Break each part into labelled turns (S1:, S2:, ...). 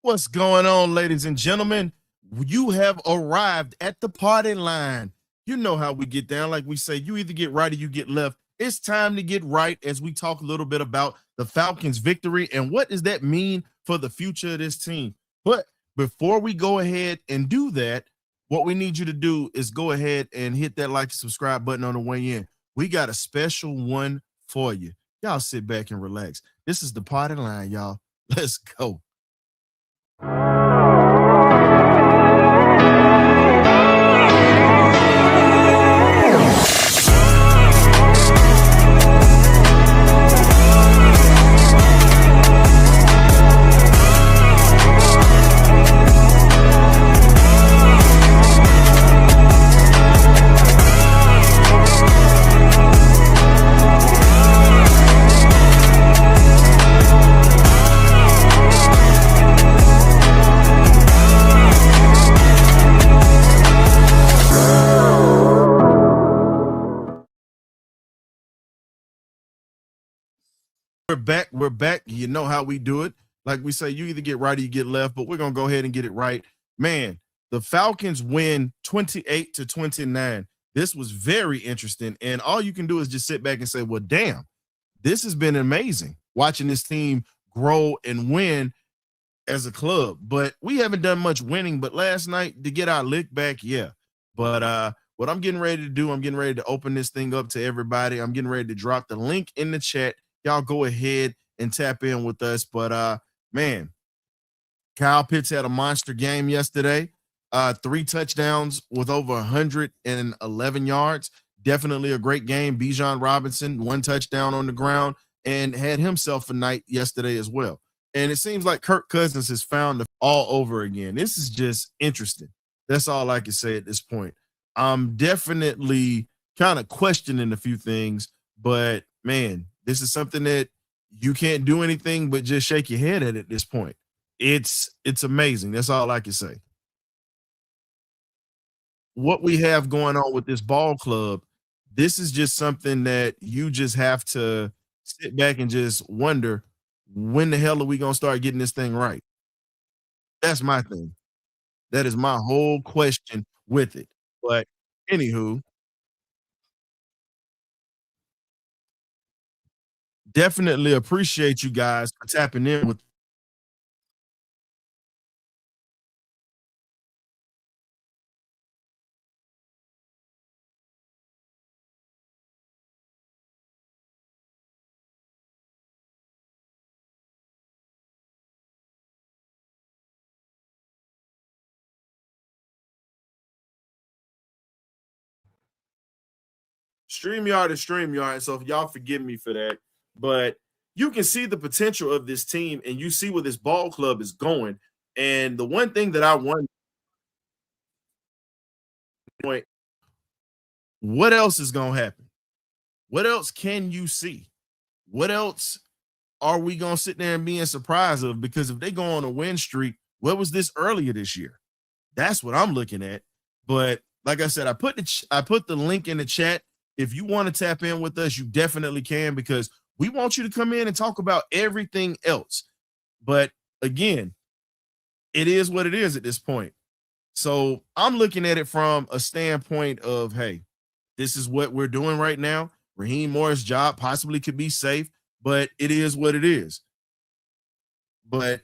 S1: What's going on, ladies and gentlemen? You have arrived at the party line. You know how we get down. Like we say, you either get right or you get left. It's time to get right as we talk a little bit about the Falcons' victory and what does that mean for the future of this team. But before we go ahead and do that, what we need you to do is go ahead and hit that like and subscribe button on the way in. We got a special one for you. Y'all sit back and relax. This is the party line, y'all. Let's go. We're back. We're back. You know how we do it. Like we say, you either get right or you get left, but we're going to go ahead and get it right. Man, the Falcons win 28-29. This was very interesting. And all you can do is just sit back and say, well, damn, this has been amazing watching this team grow and win as a club. But we haven't done much winning. But last night to get our lick back, yeah. But what I'm getting ready to do, I'm getting ready to open this thing up to everybody. I'm getting ready to drop the link in the chat. Y'all go ahead and tap in with us. But man, Kyle Pitts had a monster game yesterday. 3 touchdowns with over 111 yards. Definitely a great game. Bijan Robinson, 1 touchdown on the ground and had himself a night yesterday as well. And it seems like Kirk Cousins has found it all over again. This is just interesting. That's all I can say at this point. I'm definitely kind of questioning a few things, but man, this is something that you can't do anything but just shake your head at this point. It's amazing. That's all I can say. What we have going on with this ball club, this is just something that you just have to sit back and just wonder, when the hell are we gonna start getting this thing right? That's my thing. That is my whole question with it. But anywho, definitely appreciate you guys for tapping in with. StreamYard is StreamYard, so if y'all forgive me for that, but you can see the potential of this team and you see where this ball club is going. And the one thing that I wonder, point, what else is gonna happen? What else can you see? What else are we gonna sit there and be in surprise of? Because if they go on a win streak, what was this earlier this year? That's what I'm looking at. But like I said, I put the link in the chat. If you want to tap in with us, you definitely can, because we want you to come in and talk about everything else. But again, it is what it is at this point. So I'm looking at it from a standpoint of, hey, this is what we're doing right now. Raheem Morris' job possibly could be safe, but it is what it is. But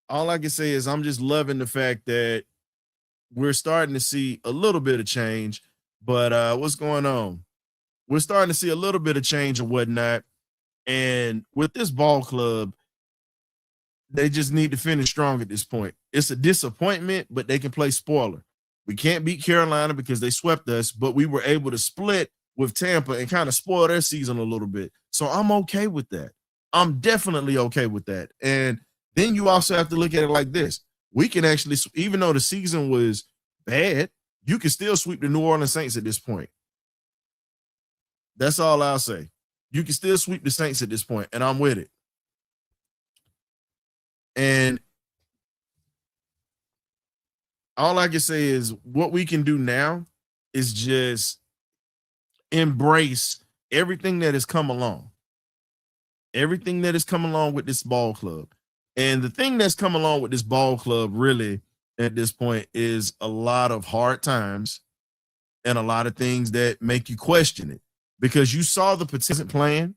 S1: all I can say is I'm just loving the fact that we're starting to see a little bit of change. But what's going on? We're starting to see a little bit of change and whatnot. And with this ball club, they just need to finish strong at this point. It's a disappointment, but they can play spoiler. We can't beat Carolina because they swept us, but we were able to split with Tampa and kind of spoil their season a little bit. So I'm okay with that. I'm definitely okay with that. And then you also have to look at it like this. We can actually, even though the season was bad, you can still sweep the New Orleans Saints at this point. That's all I'll say. You can still sweep the Saints at this point, and I'm with it. And all I can say is what we can do now is just embrace everything that has come along. everything that has come along with this ball club. And the thing that's come along with this ball club really at this point is a lot of hard times and a lot of things that make you question it, because you saw the potential plan.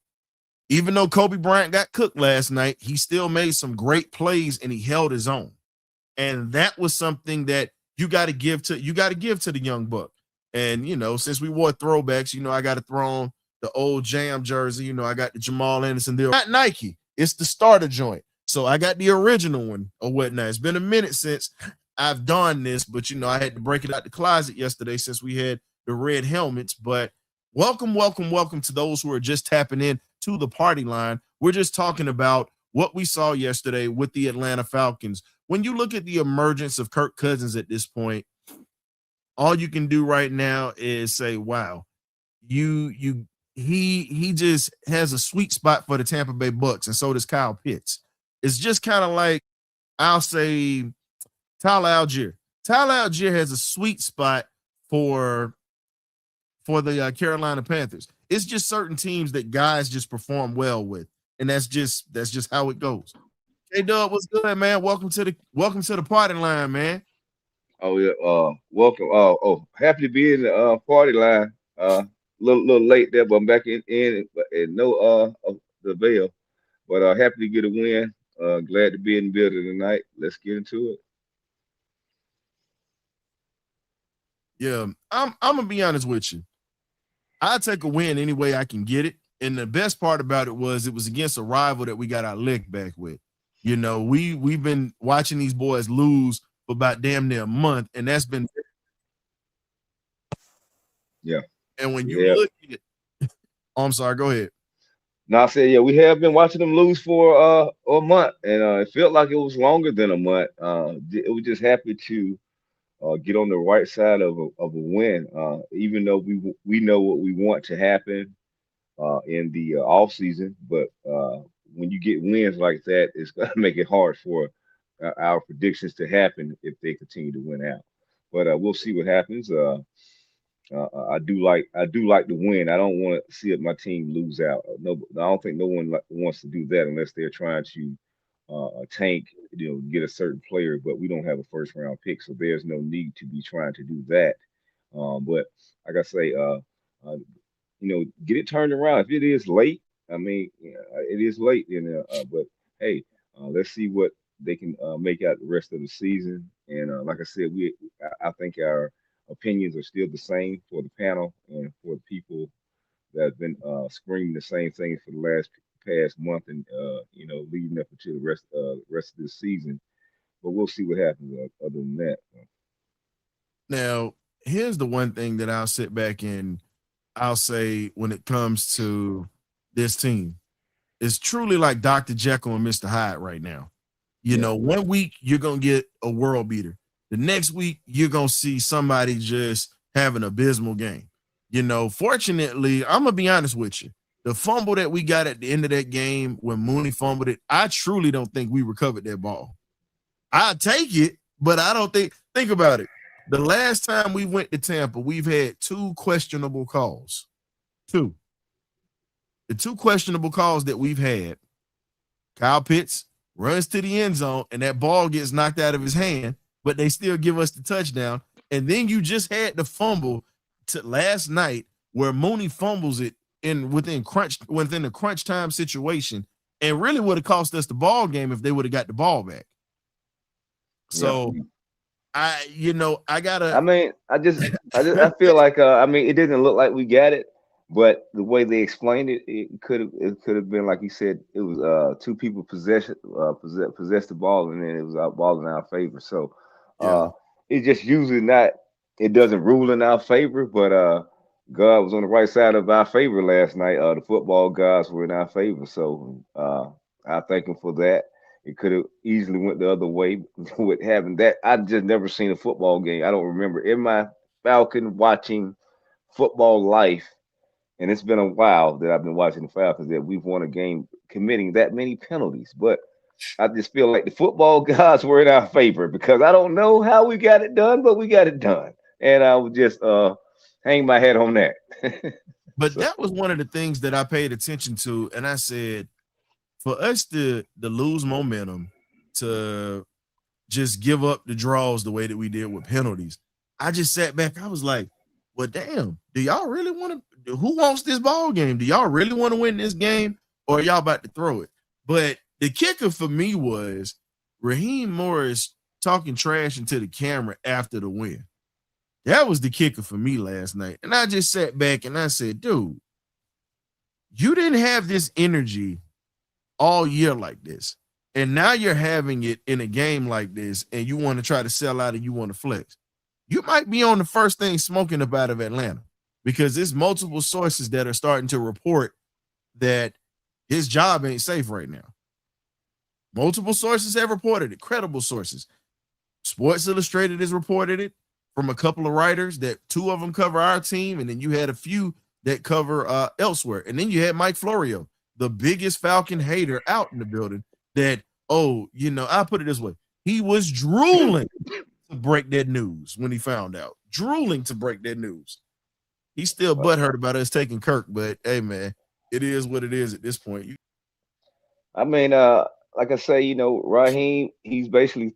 S1: Even though Kobe Bryant got cooked last night, he still made some great plays and he held his own. And that was something that you got to give to the young buck. And since we wore throwbacks, I got to throw on the old Jam jersey. I got the Jamal Anderson deal. Not Nike, it's the starter joint. So I got the original one or whatnot. It's been a minute since I've done this, but I had to break it out the closet yesterday since we had the red helmets. But welcome to those who are just tapping in to the party line. We're just talking about what we saw yesterday with the Atlanta Falcons. When you look at the emergence of Kirk Cousins at this point, all you can do right now is say, wow, he just has a sweet spot for the Tampa Bay Bucks, and so does Kyle Pitts. It's just kind of like, I'll say, Tyler Algier. Tyler Algier has a sweet spot for the Carolina Panthers. It's just certain teams that guys just perform well with, and that's just how it goes. Hey, Doug, what's good, man? Welcome to the party line, man.
S2: Oh yeah, welcome. Happy to be in the party line. Little late there, but I'm back in no the veil. But happy to get a win. Glad to be in the building tonight. Let's get into it.
S1: Yeah, I'm gonna be honest with you. I take a win any way I can get it. And the best part about it was against a rival that we got our lick back with. We've been watching these boys lose for about damn near a month, and that's been.
S2: Yeah.
S1: And when you look at it, oh, I'm sorry, go ahead.
S2: Now I said, yeah, we have been watching them lose for a month, and it felt like it was longer than a month. It was just happy to get on the right side of a win, even though we know what we want to happen in the off season, but when you get wins like that, it's going to make it hard for our predictions to happen if they continue to win out. But we'll see what happens. I do like the win. I don't want to see my team lose out. No, I don't think no one wants to do that unless they're trying to tank, get a certain player. But we don't have a first round pick, so there's no need to be trying to do that. But like I say, get it turned around. If it is late, I mean, it is late, but hey, let's see what they can make out the rest of the season. And like I said, I think our opinions are still the same for the panel and for the people that have been screaming the same thing for the past month, and leading up into the rest of this season. But we'll see what happens. Other than that,
S1: now here's the one thing that I'll sit back and I'll say when it comes to this team. It's truly like Dr. Jekyll and Mr. Hyde right now. 1 week you're going to get a world beater. The next week you're going to see somebody just have an abysmal game. Fortunately, I'm going to be honest with you. The fumble that we got at the end of that game when Mooney fumbled it, I truly don't think we recovered that ball. I'll take it, but I don't think about it. The last time we went to Tampa, we've had 2 questionable calls. 2. The 2 questionable calls that we've had, Kyle Pitts runs to the end zone and that ball gets knocked out of his hand, but they still give us the touchdown. And then you just had the fumble to last night where Mooney fumbles it within the crunch time situation, and really would have cost us the ball game if they would have got the ball back. So I
S2: feel like it didn't look like we got it, but the way they explained it, it could have been like you said. It was 2 people possessed the ball, and then it was our ball in our favor. So it's just usually not. It doesn't rule in our favor, but God was on the right side of our favor last night. The football gods were in our favor, so I thank him for that. It could have easily went the other way with having that. I just never seen a football game. I don't remember in my Falcon watching football life, and it's been a while that I've been watching the Falcons, that we've won a game committing that many penalties. But I just feel like the football gods were in our favor, because I don't know how we got it done, but we got it done. And I would just hang my head on that.
S1: But that was one of the things that I paid attention to, and I said, for us to lose momentum, to just give up the draws the way that we did with penalties, I just sat back. I was like, well, damn, do y'all really want to? Who wants this ball game? Do y'all really want to win this game, or are y'all about to throw it? But the kicker for me was Raheem Morris talking trash into the camera after the win. That was the kicker for me last night. And I just sat back and I said, dude, you didn't have this energy all year like this. And now you're having it in a game like this, and you want to try to sell out and you want to flex. You might be on the first thing smoking up out of Atlanta, because there's multiple sources that are starting to report that his job ain't safe right now. Multiple sources have reported it, credible sources. Sports Illustrated has reported it from a couple of writers that 2 of them cover our team, and then you had a few that cover elsewhere. And then you had Mike Florio, the biggest Falcon hater out in the building, that, I'll put it this way. He was drooling to break that news when he found out. Drooling to break that news. He's still butthurt about us taking Kirk, but hey, man, it is what it is at this point.
S2: I mean, like I say, Raheem, he's basically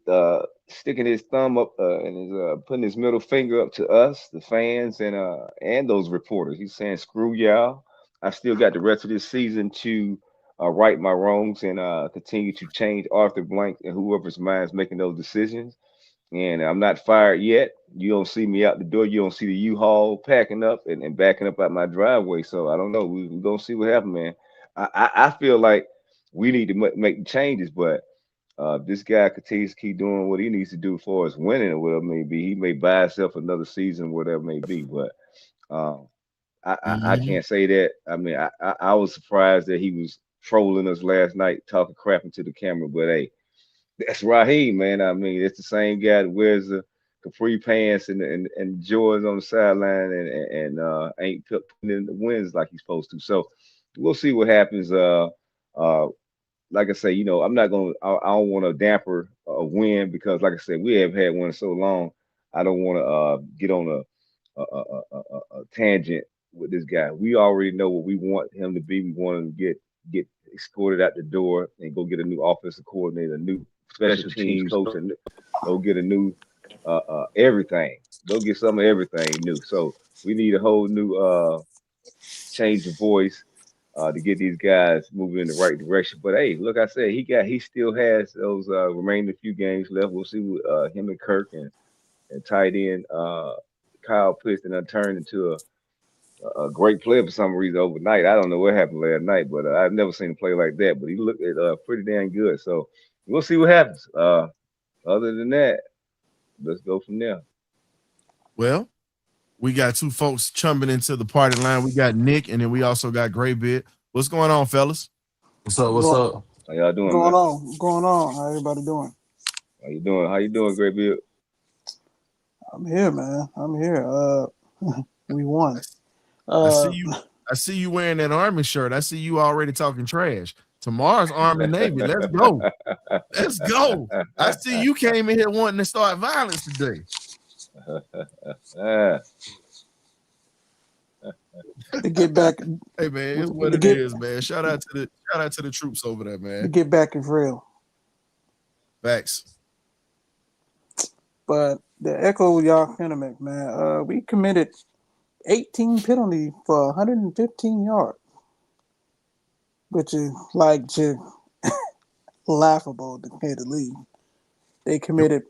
S2: sticking his thumb up and is putting his middle finger up to us, the fans, and those reporters. He's saying, "Screw y'all! I still got the rest of this season to right my wrongs and continue to change Arthur Blank and whoever's mind's making those decisions. And I'm not fired yet. You don't see me out the door. You don't see the U-Haul packing up and backing up out my driveway. So I don't know. We're going to see what happens, man. I feel like we need to make the changes, but this guy continues to keep doing what he needs to do for us winning or whatever it may be. He may buy himself another season, whatever it may be. But I can't say that. I mean, I was surprised that he was trolling us last night, talking crap into the camera. But hey, that's Raheem, man. I mean, it's the same guy that wears the capri pants and Jordans on the sideline and ain't putting in the wins like he's supposed to. So we'll see what happens. Like I say, I'm not gonna. I don't want to damper a win because, like I said, we have had one so long. I don't want to get on a tangent with this guy. We already know what we want him to be. We want him to get escorted out the door and go get a new offensive coordinator, a new special teams coach, and go get a new everything. Go get some of everything new. So we need a whole new change of voice to get these guys moving in the right direction. But hey, look, I said he still has those remaining few games left. We'll see what him and Kirk and tight end Kyle Pitts and turned into a great player for some reason overnight. I don't know what happened last night, but I've never seen him play like that. But he looked pretty damn good. So we'll see what happens. Other than that, let's go from there.
S1: Well, we got 2 folks chumping into the party line. We got Nick, and then we also got Graybeard. What's going on, fellas?
S3: What's up? What's up?
S2: How y'all doing?
S4: Going on? How everybody doing?
S2: How you doing, Graybeard?
S4: I'm here, man. I'm here. We won.
S1: I see you wearing that Army shirt. I see you already talking trash. Tomorrow's Army Navy. Let's go. Let's go. I see you came in here wanting to start violence today.
S4: To get back.
S1: Hey man, it's what it is, man. Shout out to the troops over there, man.
S4: To get back in real.
S1: Facts.
S4: But the echo y'all sentiment, man. We committed 18 penalties for 115 yards, which is like just laughable to say the least. They committed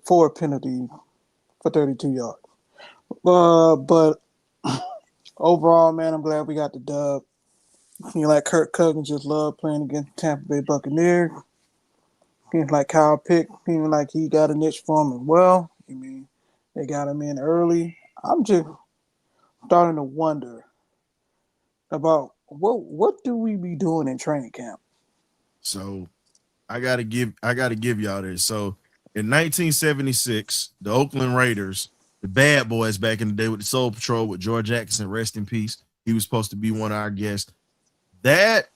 S4: 4 penalties for 32 yards. But overall, man, I'm glad we got the dub. Seems like Kirk Cousins just loved playing against Tampa Bay Buccaneers. Seems like Kyle Pitt, seems like he got a niche for him as well. I mean, they got him in early. I'm just starting to wonder about what do we be doing in training camp?
S1: So I gotta give y'all this. So in 1976, the Oakland Raiders, the bad boys back in the day with the Soul Patrol with George Atkinson, rest in peace. He was supposed to be one of our guests. That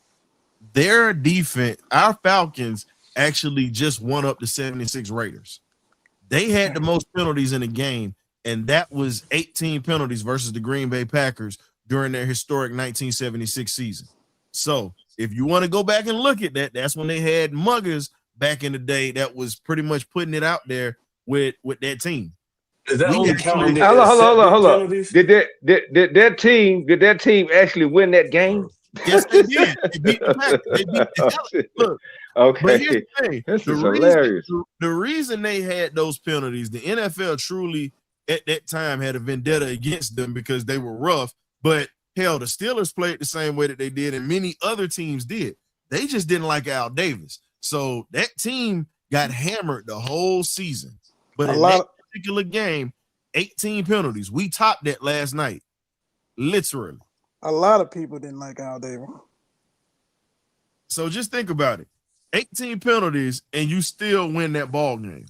S1: their defense, our Falcons actually just won up the 76 Raiders. They had the most penalties in the game, and that was 18 penalties versus the Green Bay Packers during their historic 1976 season. So if you want to go back and look at that, that's when they had muggers back in the day that was pretty much putting it out there with that team.
S3: Is that
S1: We
S3: only
S1: actually
S3: counting
S2: Hold
S3: the
S2: on,
S3: accepted
S2: hold on.
S3: penalties?
S2: Did that team actually win that game?
S1: yes, they did. They beat the Packers. They beat the hell. Look, but here's
S2: Okay,
S1: the thing:
S2: this is hilarious.
S1: the reason they had those penalties, the NFL truly at that time had a vendetta against them because they were rough. But hell, the Steelers played the same way that they did, and many other teams did. They just didn't like Al Davis, so that team got hammered the whole season. But in that particular game, 18 penalties. We topped that last night, literally.
S4: A lot of people didn't like Al Davis.
S1: So just think about it. 18 penalties and you still win that ball game.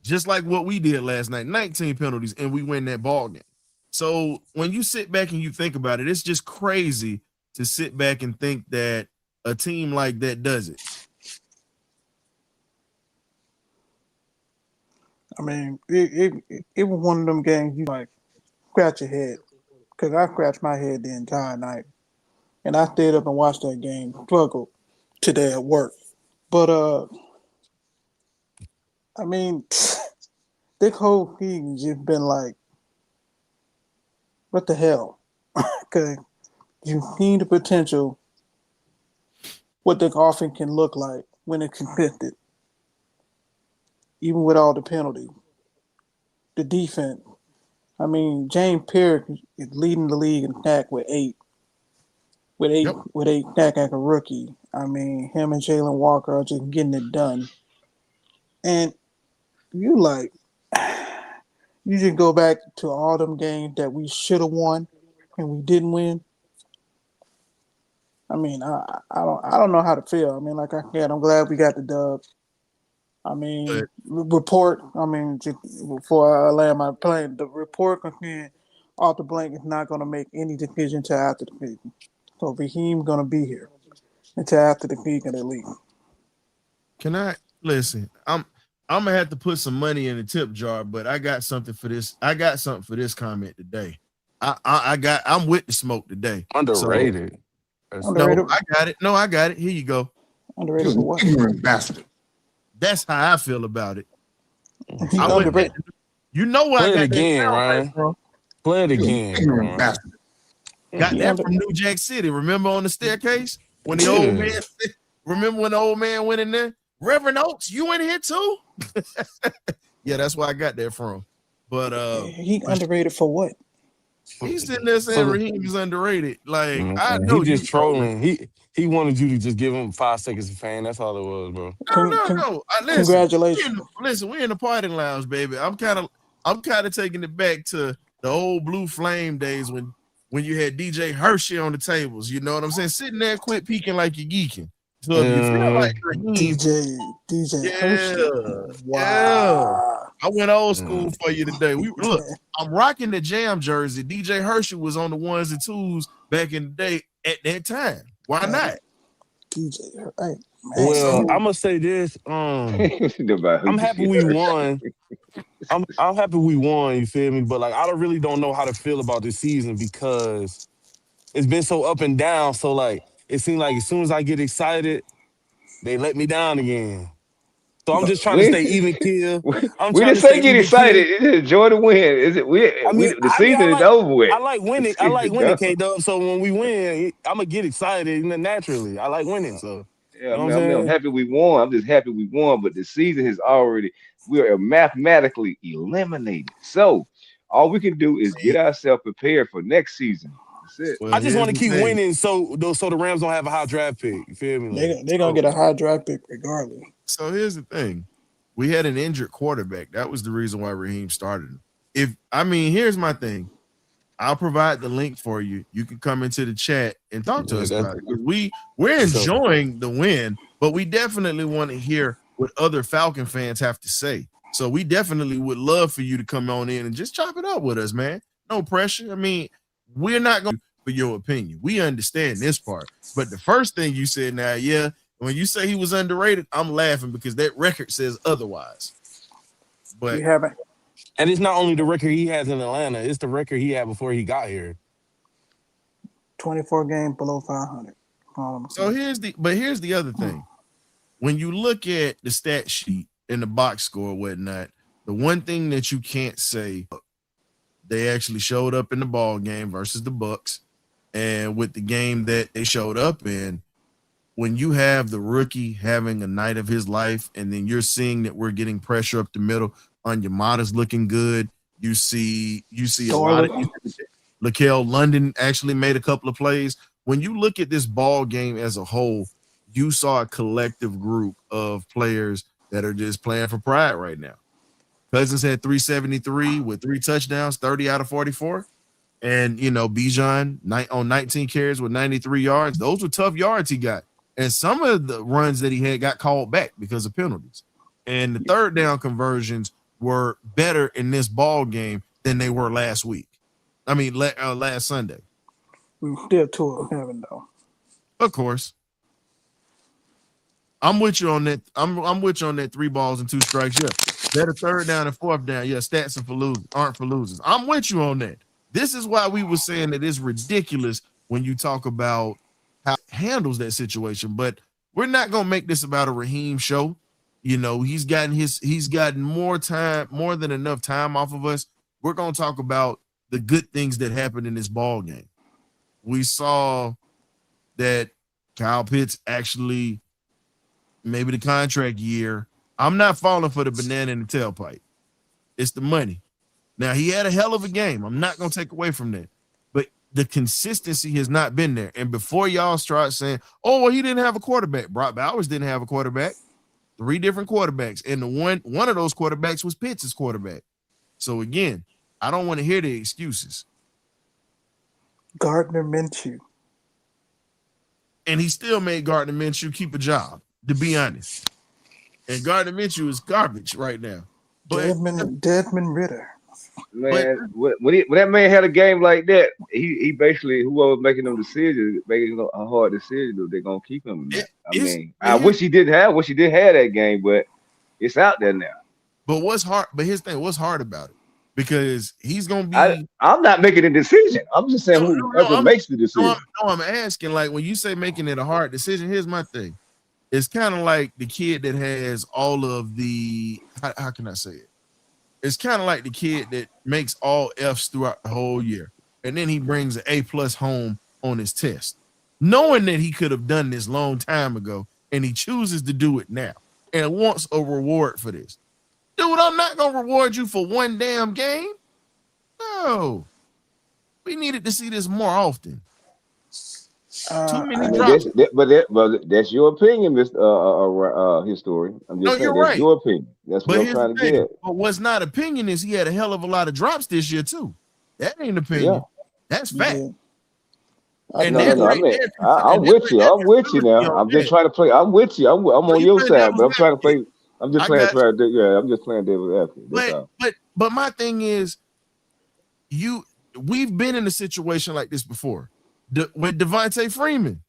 S1: Just like what we did last night. 19 penalties and we win that ball game. So when you sit back and you think about it, it's just crazy to sit back and think that a team like that does it.
S4: I mean, it was one of them games you like scratch your head. Because I scratched my head the entire night. And I stayed up and watched that game struggle today at work. But, I mean, this whole thing just been like, what the hell? Because you've seen the potential, what the offense can look like when it's consistent. Even with all the penalties. The defense. I mean, James Pierce is leading the league in sack with 8. With 8 sack as a rookie. I mean, him and Jalen Walker are just getting it done. And you just go back to all them games that we should have won and we didn't win. I mean, I don't know how to feel. I mean, like I said, I'm glad we got the dub. I mean, just before I land my plane, the report concerning Arthur Blank is not going to make any decision until after the season. So Raheem going to be here until after the season at least.
S1: Can I listen? I'm gonna have to put some money in the tip jar, but I got something for this. I got something for this comment today. I'm with the smoke today.
S3: Underrated.
S4: Underrated.
S1: No, I got it. Here you go.
S4: Underrated for what?
S5: Bastard.
S1: That's how I feel about it.
S4: He's underrated.
S1: You know what?
S3: Play
S1: I got
S3: it again, Ryan. Play it again. Ryan.
S5: Bastard.
S1: Got that from New Jack City. Remember on the staircase when the old man? Remember when the old man went in there? Reverend Oaks, you in here too? Yeah, that's where I got that from. But
S4: he underrated for what?
S1: He's sitting there saying Raheem is underrated. Like I know
S3: he just trolling. He wanted you to just give him 5 seconds of fame. That's all it was, bro.
S1: No. Listen,
S4: Congratulations.
S1: We're in the party lounge, baby. I'm kind of taking it back to the old Blue Flame days when you had DJ Hershey on the tables. You know what I'm saying? Sitting there, quit peeking like you're geeking. So if you feel like Raheem,
S4: DJ Hershey. Wow.
S1: Yeah. I went old school for you today. Look, I'm rocking the Jam jersey. DJ Hershey was on the 1s and 2s back in the day at that time. Why not?
S4: DJ, hey, man,
S3: well, I'm gonna say this. I'm happy we won. I'm happy we won. You feel me? But like, I really don't know how to feel about this season because it's been so up and down. So like, it seems like as soon as I get excited, they let me down again. So I'm just trying to stay even keel.
S2: We didn't say get excited. It's enjoy the win. The season is over with.
S3: I like winning. I like winning, K-Dub. So when we win, I'm gonna get excited naturally. I like winning. So
S2: yeah, you know I'm happy we won. I'm just happy we won. But the season has we are mathematically eliminated. So all we can do is get ourselves prepared for next season. That's it.
S3: Well, I just want to keep winning, so the Rams don't have a high draft pick. You feel me?
S4: They're gonna get a high draft pick regardless.
S1: So here's the thing. We had an injured quarterback. That was the reason why Raheem started. Here's my thing. I'll provide the link for you. You can come into the chat and talk to us about it. We're enjoying the win, but we definitely want to hear what other Falcon fans have to say. So we definitely would love for you to come on in and just chop it up with us, man. No pressure. I mean, we're not going for your opinion. We understand this part. But the first thing you said now, when you say he was underrated, I'm laughing because that record says otherwise. But
S4: we haven't.
S3: And it's not only the record he has in Atlanta, it's the record he had before he got here.
S4: 24 games below 500.
S1: So here's the other thing. When you look at the stat sheet and the box score and whatnot, the one thing that you can't say, they actually showed up in the ball game versus the Bucs, and with the game that they showed up in, when you have the rookie having a night of his life, and then you're seeing that we're getting pressure up the middle, Onyemata's looking good. You see a lot of Laquel London actually made a couple of plays. When you look at this ball game as a whole, you saw a collective group of players that are just playing for pride right now. Cousins had 373 with 3 touchdowns, 30 out of 44. And, Bijan on 19 carries with 93 yards. Those were tough yards he got. And some of the runs that he had got called back because of penalties. And the third down conversions were better in this ball game than they were last week. I mean, last Sunday.
S4: We still 2-11 though.
S1: Of course. I'm with you on that. I'm with you on that 3 balls and 2 strikes. Yeah. Better third down and fourth down. Yeah, stats aren't for losers. I'm with you on that. This is why we were saying that it's ridiculous when you talk about how he handles that situation. But we're not gonna make this about a Raheem show. He's gotten more than enough time off of us. We're gonna talk about the good things that happened in this ball game. We saw that Kyle Pitts actually, maybe the contract year. I'm not falling for the banana in the tailpipe. It's the money. Now, he had a hell of a game. I'm not going to take away from that. But the consistency has not been there. And before y'all start saying, oh, well, he didn't have a quarterback. Brock Bowers didn't have a quarterback. 3 different quarterbacks. And one of those quarterbacks was Pitts' quarterback. So, again, I don't want to hear the excuses.
S4: Gardner Minshew.
S1: And he still made Gardner Minshew keep a job, to be honest. And Gardner Minshew is garbage right now. But
S4: Desmond Ritter.
S2: Man, when that man had a game like that, he basically, whoever making them decisions, making a hard decision, they're gonna keep him. I wish he didn't have that game, but it's out there now.
S1: But what's hard? But his thing, what's hard about it? Because he's gonna be.
S2: I'm not making a decision. I'm just saying whoever makes the decision.
S1: I'm asking, like, when you say making it a hard decision, here's my thing. It's kind of like the kid that has all of the. How can I say it? It's kind of like the kid that makes all F's throughout the whole year, and then he brings an A+ home on his test, knowing that he could have done this long time ago, and he chooses to do it now and wants a reward for this. Dude, I'm not gonna reward you for one damn game. No, we needed to see this more often. Too many drops.
S2: But that's your opinion, Mr. Historian. I'm just saying
S1: you're
S2: that's
S1: right.
S2: your opinion. That's what I'm trying to get.
S1: But what's not opinion is he had a hell of a lot of drops this year too. That ain't opinion.
S2: Yeah.
S1: That's fact.
S2: Yeah. I'm with you. I'm with you now. I'm just trying to play. I'm with you. I'm on your side, but I'm trying to play. I'm just playing devil's advocate.
S1: But my thing is, we've been in a situation like this before. With Devontae Freeman,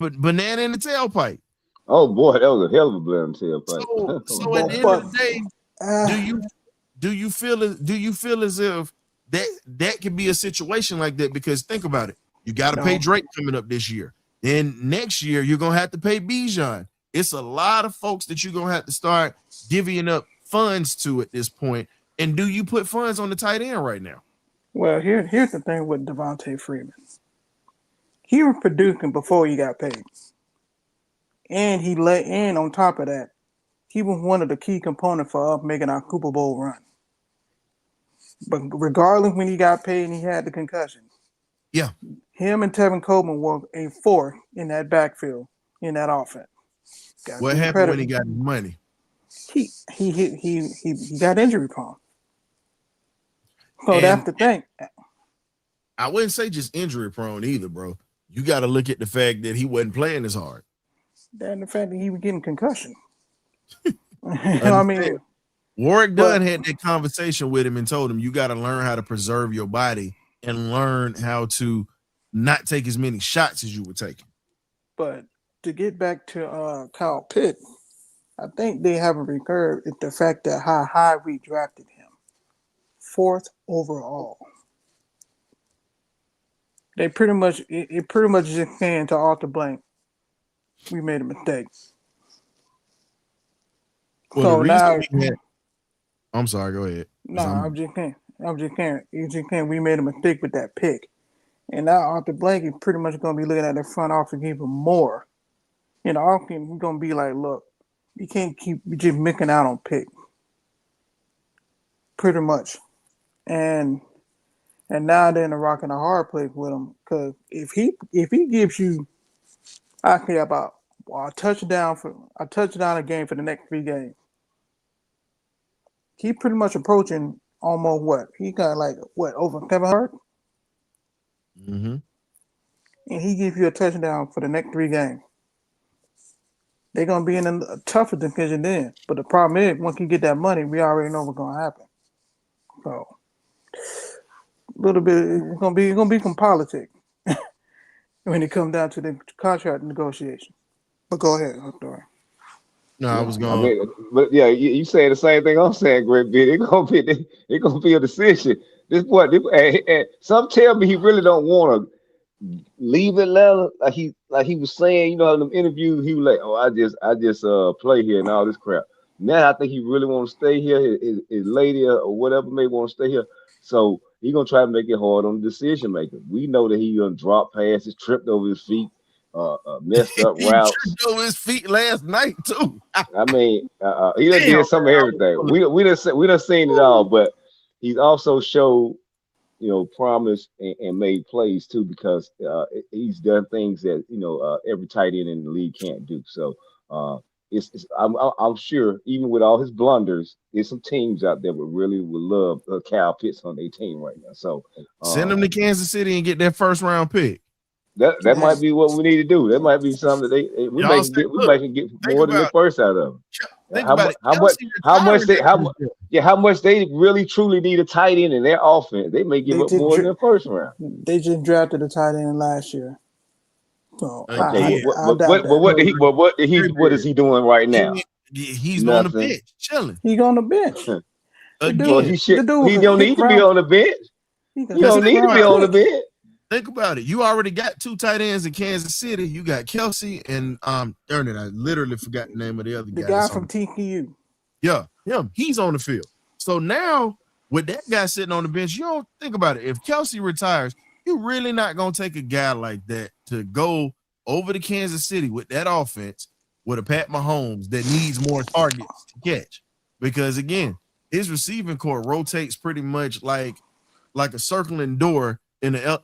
S1: but banana in the tailpipe.
S2: Oh boy, that was a hell of a banana in the tailpipe.
S1: So at the end of the day, do you feel as if that could be a situation like that? Because think about it, you got to pay Drake coming up this year. Then next year you're gonna have to pay Bijan. It's a lot of folks that you're gonna have to start divvying up funds to at this point. And do you put funds on the tight end right now?
S4: Well, here's the thing with Devontae Freeman. He was producing before he got paid. And on top of that, he was one of the key components for us making our Super Bowl run. But regardless, when he got paid and he had the concussion,
S1: yeah,
S4: him and Tevin Coleman were a force in that backfield, in that offense.
S1: What happened when he got his money?
S4: He got injury prone. So that's the thing.
S1: I wouldn't say just injury prone either, bro. You got to look at the fact that he wasn't playing as hard.
S4: And the fact that he was getting concussion. I mean,
S1: Warwick Dunn had that conversation with him and told him, you got to learn how to preserve your body and learn how to not take as many shots as you were taking.
S4: But to get back to Kyle Pitts, I think they haven't recurred at the fact that how high we drafted him. 4th overall. They pretty much it pretty much just came to Arthur Blank. We made a mistake.
S1: Well, the
S4: So now,
S1: reason we had, I'm sorry, go ahead.
S4: I'm just saying. We made a mistake with that pick. And now Arthur Blank is pretty much going to be looking at the front office even more. You know, he's going to be like, look, you can't keep just missing out on pick. Pretty much. And now they're in a rock and a hard place with him. Because if he gives you, I care about a touchdown a game for the next 3 games. He pretty much approaching almost what? He got over 700?
S1: Mm-hmm.
S4: And he gives you a touchdown for the next 3 games. They're going to be in a tougher division then. But the problem is, once you get that money, we already know what's going to happen. So, a little bit, it's going to be some politics when it comes down to the contract negotiation. But go ahead, Dory.
S1: No, I was going.
S2: I mean, but yeah, you say the same thing I'm saying, Greg. It's gonna be a decision. Some tell me he really don't want to leave Atlanta. Like he was saying, you know, in the interview, he was like, "Oh, I just play here and all this crap." Now I think he really want to stay here. His lady or whatever may want to stay here. So he's gonna try to make it hard on the decision maker. We know that he gonna drop passes, tripped over his feet. Messed up routes.
S1: He tripped over his feet last night too.
S2: I mean, he done did some of everything. We done seen it all, but he's also showed, you know, promise and made plays too, because he's done things that, you know, every tight end in the league can't do. So I'm sure even with all his blunders, there's some teams out there would love Kyle Pitts on their team right now. So
S1: send him to Kansas City and get that first round pick.
S2: That might be what we need to do. That might be something that we might get more than the first out of them. How much they really truly need a tight end in their offense. They may give up more than the first round.
S4: They just drafted a tight end last year. So
S2: okay, what is he doing right now?
S1: He's on the bench, chilling.
S4: He's on the bench.
S2: He don't need to be on the bench. He don't need to be on the bench.
S1: Think about it. You already got 2 tight ends in Kansas City. You got Kelsey and darn it, I literally forgot the name of the other guy.
S4: The guy from TCU.
S1: Yeah, him. He's on the field. So now with that guy sitting on the bench, you don't think about it. If Kelsey retires, you're really not gonna take a guy like that to go over to Kansas City with that offense with a Pat Mahomes that needs more targets to catch. Because again, his receiving core rotates pretty much like a circling door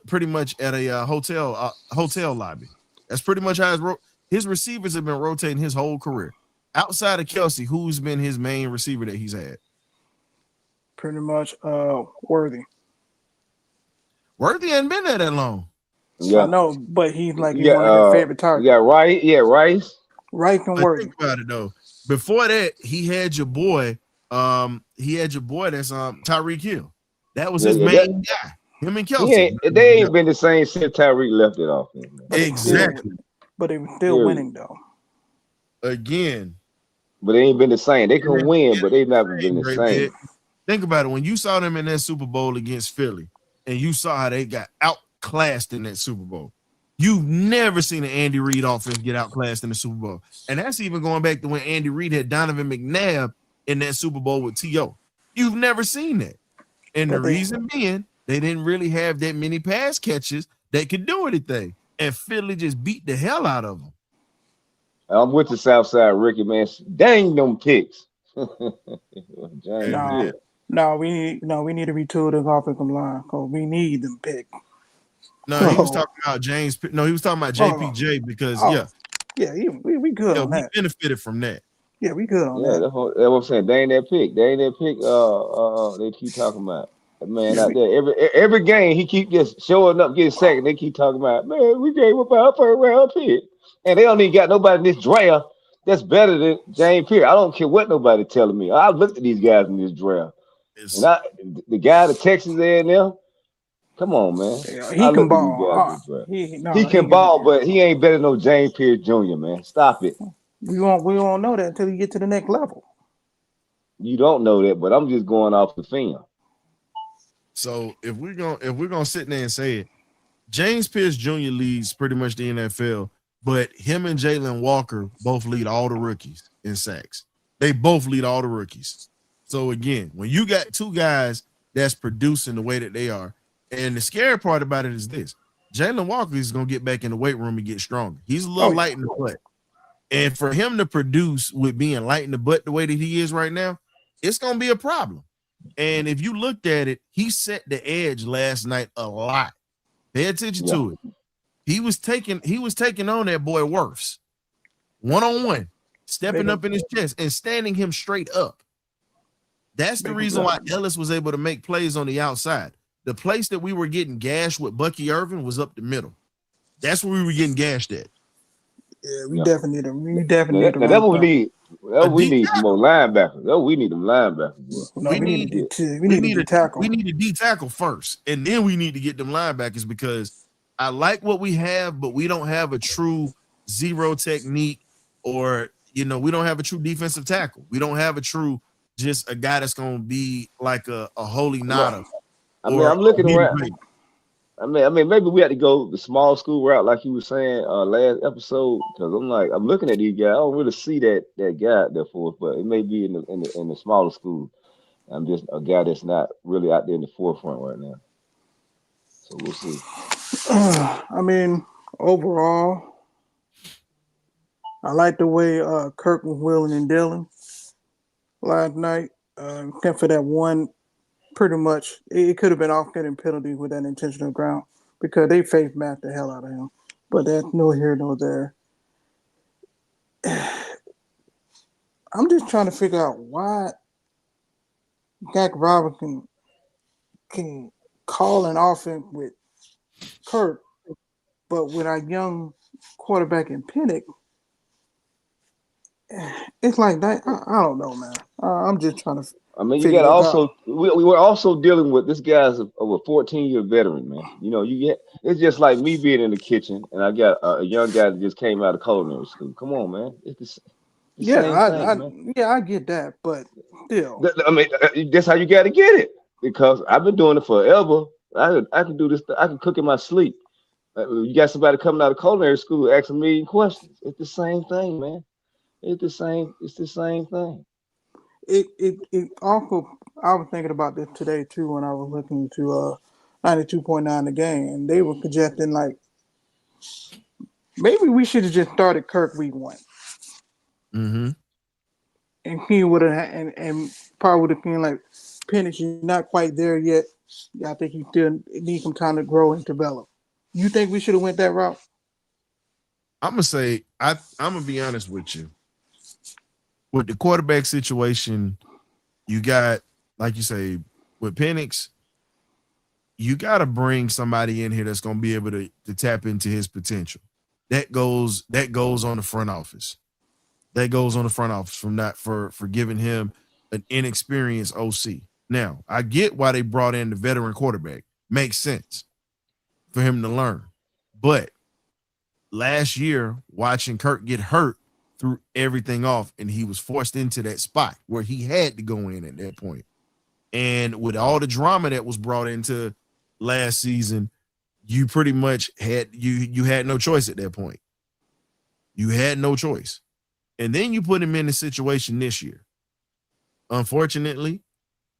S1: pretty much at a hotel lobby. That's pretty much how his receivers have been rotating his whole career. Outside of Kelsey, who's been his main receiver that he's had?
S4: Pretty much Worthy.
S1: Worthy hasn't been there that long.
S4: Yeah, I know, but he's like one of his favorite targets.
S2: Yeah, right. Yeah, Rice.
S4: Rice and Worthy.
S1: Think about it though. Before that, he had your boy. That's Tyreek Hill. That was his main guy. Him and Kelsey.
S2: They ain't been the same since Tyreek left it off.
S1: Exactly.
S4: But they were still winning though.
S1: Again.
S2: But they ain't been the same. They can win, but they've never been the same.
S1: Think about it. When you saw them in that Super Bowl against Philly, and you saw how they got outclassed in that Super Bowl, you've never seen an Andy Reid offense get outclassed in the Super Bowl. And that's even going back to when Andy Reid had Donovan McNabb in that Super Bowl with T.O. You've never seen that. And the reason being, they didn't really have that many pass catches that could do anything. And Philly just beat the hell out of them.
S2: I'm with the Southside Ricky, man. Dang them picks.
S4: We need to retool the offensive line because we need them picks.
S1: No, he was talking about James. No, he was talking about JPJ because
S4: we good on that.
S1: We benefited from that.
S4: Yeah, we good on that.
S2: Yeah, that's what I'm saying. They ain't that pick. They keep talking about. Man, out there, every game he keep just showing up, getting second. They keep talking about, man, we gave up our first round pick, and they don't even got nobody in this draft that's better than James Pierce. I don't care what nobody telling me. I looked at these guys in this draft, and the guy, the Texas A&M, come on, man.
S4: Yeah, he can ball.
S2: He can ball, but he ain't better than no James Pierce Jr. Man, stop it.
S4: We won't know that until you get to the next level.
S2: You don't know that, but I'm just going off the film.
S1: So if we're gonna sit there and say it, James Pierce Jr. leads pretty much the NFL, but him and Jalen Walker both lead all the rookies in sacks. They both lead all the rookies. So again, when you got two guys that's producing the way that they are, and the scary part about it is this: Jalen Walker is going to get back in the weight room and get stronger. He's a little light in the butt. And for him to produce with being light in the butt the way that he is right now, it's going to be a problem. And if you looked at it, he set the edge last night a lot. Pay attention to it. He was taking on that boy Wirfs one-on-one, stepping up in his chest and standing him straight up. That's the reason why Ellis was able to make plays on the outside. The place that we were getting gashed with Bucky Irvin was up the middle. That's where we were getting gashed at.
S4: Yeah, we definitely need him. We definitely need him.
S2: That's what we need. We need some more linebackers. We need them linebackers.
S4: No, we need a tackle.
S1: We need a D tackle first, and then we need to get them linebackers because I like what we have, but we don't have a true zero technique, or we don't have a true defensive tackle. We don't have a true just a guy that's going to be like a holy nada.
S2: I'm looking around. I mean, maybe we had to go the small school route, like you were saying last episode, because I'm looking at these guys. I don't really see that guy out there for us, but it may be in the smaller school. I'm just a guy that's not really out there in the forefront right now. So we'll see.
S4: I mean, overall, I like the way Kirk was willing and dealing last night. Except for that one. Pretty much, it could have been off-getting penalty with that intentional ground because they face masked the hell out of him. But that's no here, no there. I'm just trying to figure out why Dak Robinson can call an offense with Kirk, but with our young quarterback in Penix, it's like that. I don't know, man. I'm just trying to.
S2: I mean, you got to also. We were also dealing with this guy's a 14-year veteran, man. It's just like me being in the kitchen, and I got a young guy that just came out of culinary school. Come on, man. It's the same thing, man.
S4: I get that, but still.
S2: I mean, that's how you got to get it because I've been doing it forever. I can do this. I can cook in my sleep. You got somebody coming out of culinary school asking a million questions. It's the same thing, man. It's the same thing.
S4: It also, I was thinking about this today too when I was looking to 92.9 the game, and they were projecting like maybe we should have just started Kirk week 1.
S1: Mm-hmm.
S4: And he would have and probably would have been like, Penix, you're not quite there yet. I think he still needs some time to grow and develop. You think we should have went that route?
S1: I'm gonna say I'm gonna be honest with you. With the quarterback situation, you got, like you say, with Penix, you got to bring somebody in here that's going to be able to tap into his potential. That goes on the front office. That goes on the front office for giving him an inexperienced OC. Now, I get why they brought in the veteran quarterback. Makes sense for him to learn. But last year, watching Kirk get hurt, threw everything off, and he was forced into that spot where he had to go in at that point. And with all the drama that was brought into last season, you pretty much had you had no choice at that point. You had no choice. And then you put him in the situation this year. Unfortunately,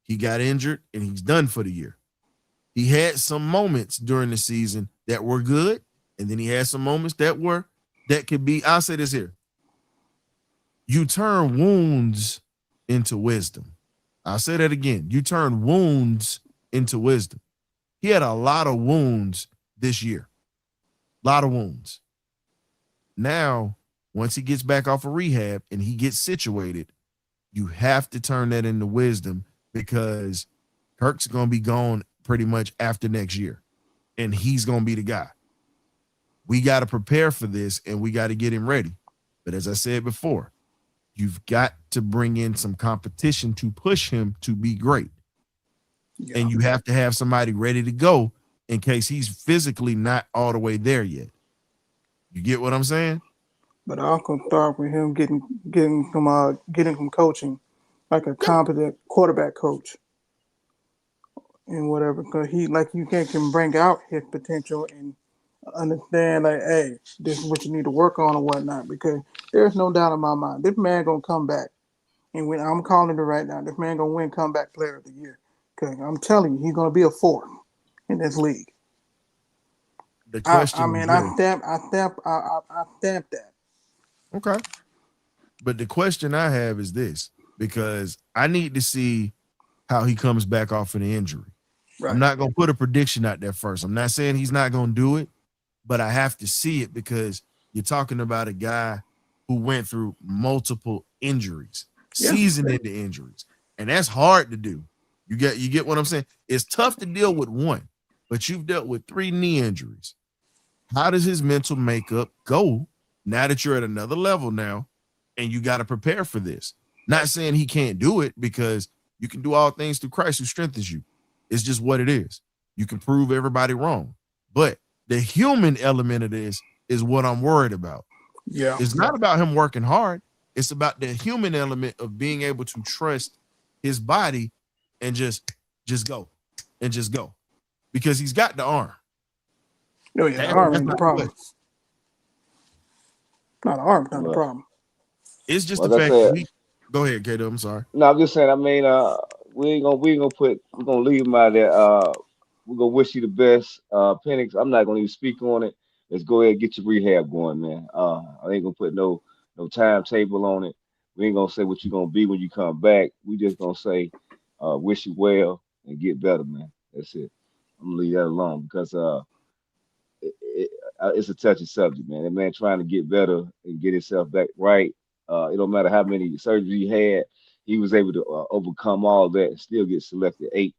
S1: he got injured and he's done for the year. He had some moments during the season that were good, and then he had some moments that could be, I'll say this here. You turn wounds into wisdom. I'll say that again. You turn wounds into wisdom. He had a lot of wounds this year. A lot of wounds. Now, once he gets back off of rehab and he gets situated, you have to turn that into wisdom because Kirk's going to be gone pretty much after next year, and he's going to be the guy. We got to prepare for this, and we got to get him ready. But as I said before, you've got to bring in some competition to push him to be great. Yeah. And you have to have somebody ready to go in case he's physically not all the way there yet. You get what I'm saying?
S4: But I'll start with him getting some coaching, like a competent quarterback coach. and whatever, because he like you can bring out his potential and understand like, hey, this is what you need to work on and whatnot. Because there's no doubt in my mind, this man gonna come back, and when I'm calling it right now, this man gonna win comeback player of the year. Because I'm telling you, he's gonna be a fourth in this league.
S1: The question
S4: I mean,
S1: is
S4: I stamp that.
S1: okay. But the question I have is this, because I need to see how he comes back off of the injury.
S4: Right.
S1: I'm not going to put a prediction out there first. I'm not saying he's not going to do it, but I have to see it because you're talking about a guy who went through multiple injuries, season-ending injuries, and that's hard to do. You get what I'm saying? It's tough to deal with one, but you've dealt with 3 knee injuries. How does his mental makeup go now that you're at another level now and you got to prepare for this? Not saying he can't do it, because you can do all things through Christ who strengthens you. It's just what it is. You can prove everybody wrong. But the human element of this is what I'm worried about.
S4: Yeah.
S1: It's not about him working hard. It's about the human element of being able to trust his body and just go. Because he's got the arm.
S4: No, yeah, the arm ain't the problem. Not the arm, not the problem.
S1: It's just the fact that go ahead, Kato. I'm sorry.
S2: No, I'm just saying. I mean, we're gonna leave him out there. We're gonna wish you the best, Penix. I'm not gonna even speak on it. Let's go ahead and get your rehab going, man. I ain't gonna put no timetable on it. We ain't gonna say what you're gonna be when you come back. We just gonna say, wish you well and get better, man. That's it. I'm gonna leave that alone because it's a touchy subject, man. That man trying to get better and get himself back right. It don't matter how many surgeries he had, he was able to overcome all that and still get selected 8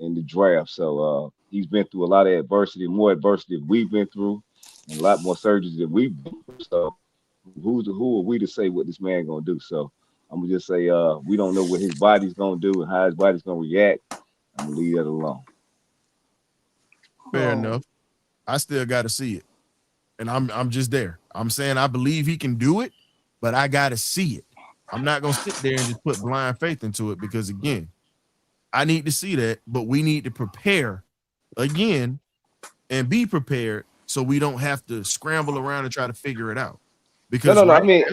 S2: in the draft. So he's been through a lot of adversity, more adversity than we've been through, and a lot more surgeries than we've been through. So who are we to say what this man gonna do? So I'm gonna just say we don't know what his body's gonna do and how his body's gonna react. I'm gonna leave that alone.
S1: Fair enough. I still got to see it, and I'm just there. I'm saying I believe he can do it, but I got to see it. I'm not gonna sit there and just put blind faith into it because, again, I need to see that, but we need to prepare again and be prepared so we don't have to scramble around and try to figure it out. Because
S2: no. I mean,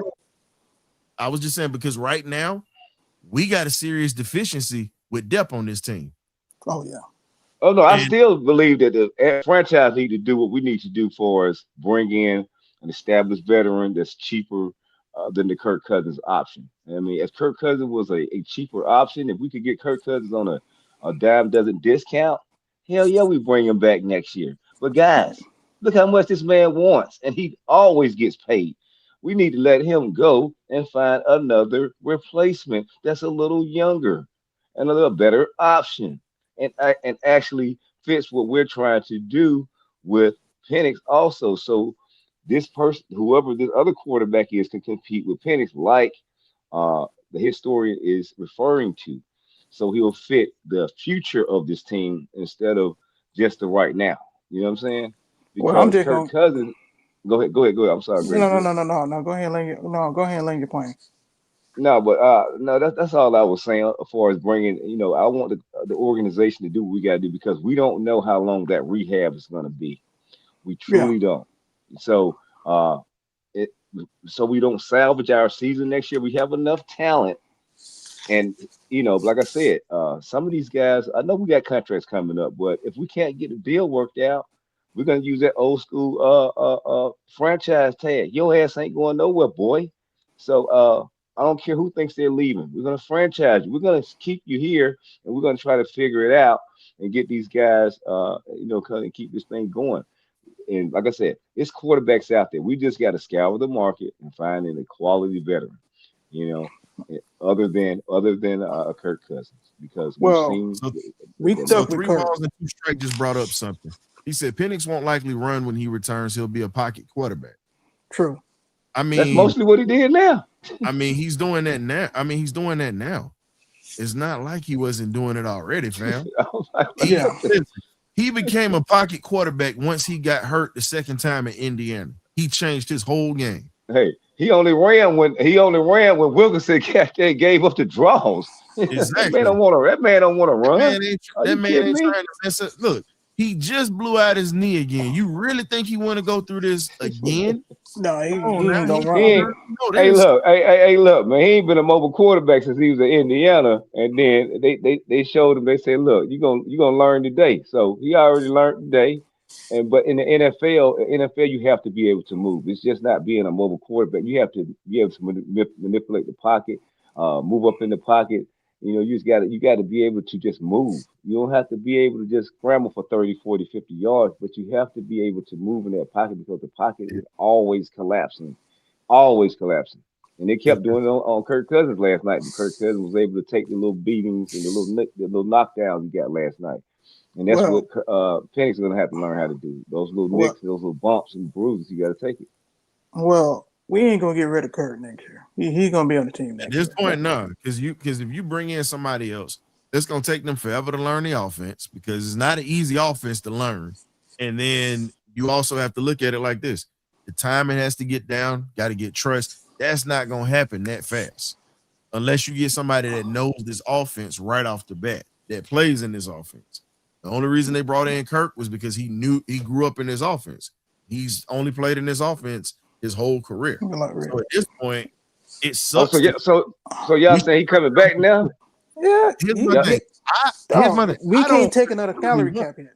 S1: I was just saying, because right now we got a serious deficiency with depth on this team.
S4: Oh yeah.
S2: Oh no, I still believe that the franchise need to do what we need to do for us, bring in an established veteran that's cheaper than the Kirk Cousins option. I mean, if Kirk Cousins was a cheaper option, if we could get Kirk Cousins on a dime dozen discount, hell yeah, we bring him back next year. But guys, look how much this man wants, and he always gets paid. We need to let him go and find another replacement that's a little younger and a little better option, and actually fits what we're trying to do with Penix also. So this person, whoever this other quarterback is, can compete with Penix like the historian is referring to. So he'll fit the future of this team instead of just the right now. You know what I'm saying? Because
S4: I'm just
S2: Kirk Cousins. Go ahead. I'm sorry, Greg.
S4: No. Go ahead and land your plane.
S2: No, but no, that's all I was saying as far as bringing. I want the organization to do what we got to do because we don't know how long that rehab is going to be. We truly don't. So, so we don't salvage our season next year. We have enough talent, and like I said, some of these guys. I know we got contracts coming up, but if we can't get a deal worked out, we're gonna use that old school franchise tag. Your ass ain't going nowhere, boy. So I don't care who thinks they're leaving. We're gonna franchise you. We're gonna keep you here, and we're gonna try to figure it out and get these guys, kind of keep this thing going. And like I said, it's quarterbacks out there. We just got to scour the market and find a quality veteran, other than Kirk Cousins, because
S4: we stuck with
S1: Three
S4: Kirk.
S1: balls and 2 strikes just brought up something. He said Penix won't likely run when he returns. He'll be a pocket quarterback.
S4: True.
S1: I mean,
S2: that's mostly what he did now.
S1: I mean, he's doing that now. It's not like he wasn't doing it already, fam. He became a pocket quarterback once he got hurt the second time in Indiana. He changed his whole game.
S2: Hey, he only ran when Wilkinson gave up the draws. That man
S1: Exactly.
S2: don't want to run. Are
S1: That
S2: you
S1: man
S2: kidding
S1: ain't
S2: me?
S1: trying to mess up. Look, he just blew out his knee again. You really think he want to go through this again?
S4: No, he
S1: Oh, now
S4: ain't gonna
S2: He
S4: run.
S2: ain't,
S1: know
S2: hey,
S1: this.
S2: look, man. He ain't been a mobile quarterback since he was in Indiana, and then they showed him. They said, look, you gonna learn today. So he already learned today. But in the NFL, you have to be able to move. It's just not being a mobile quarterback. You have to be able to manipulate the pocket, move up in the pocket. You got to be able to just move. You don't have to be able to just scramble for 30, 40, 50 yards, but you have to be able to move in that pocket because the pocket is always collapsing. And they kept doing it on Kirk Cousins last night. And Kirk Cousins was able to take the little beatings and the little knockdowns he got last night. And that's what
S4: Well,
S2: Penix is going to have to learn how to do. Those little
S4: well,
S2: nicks, those little bumps and bruises, you got to take it.
S4: well. We ain't gonna get rid of Kurt next year. He's gonna be on the team
S1: At
S4: next
S1: this
S4: year.
S1: point, no, because if you bring in somebody else, it's gonna take them forever to learn the offense because it's not an easy offense to learn. And then you also have to look at it like this: the timing has to get down, got to get trust. That's not gonna happen that fast unless you get somebody that knows this offense right off the bat, that plays in this offense. The only reason they brought in Kirk was because he grew up in this offense. He's only played in this offense his whole career. So at this point, it sucks.
S2: So y'all saying he coming back now?
S4: Yeah.
S1: Here's my thing.
S4: We can't take another salary cap hit.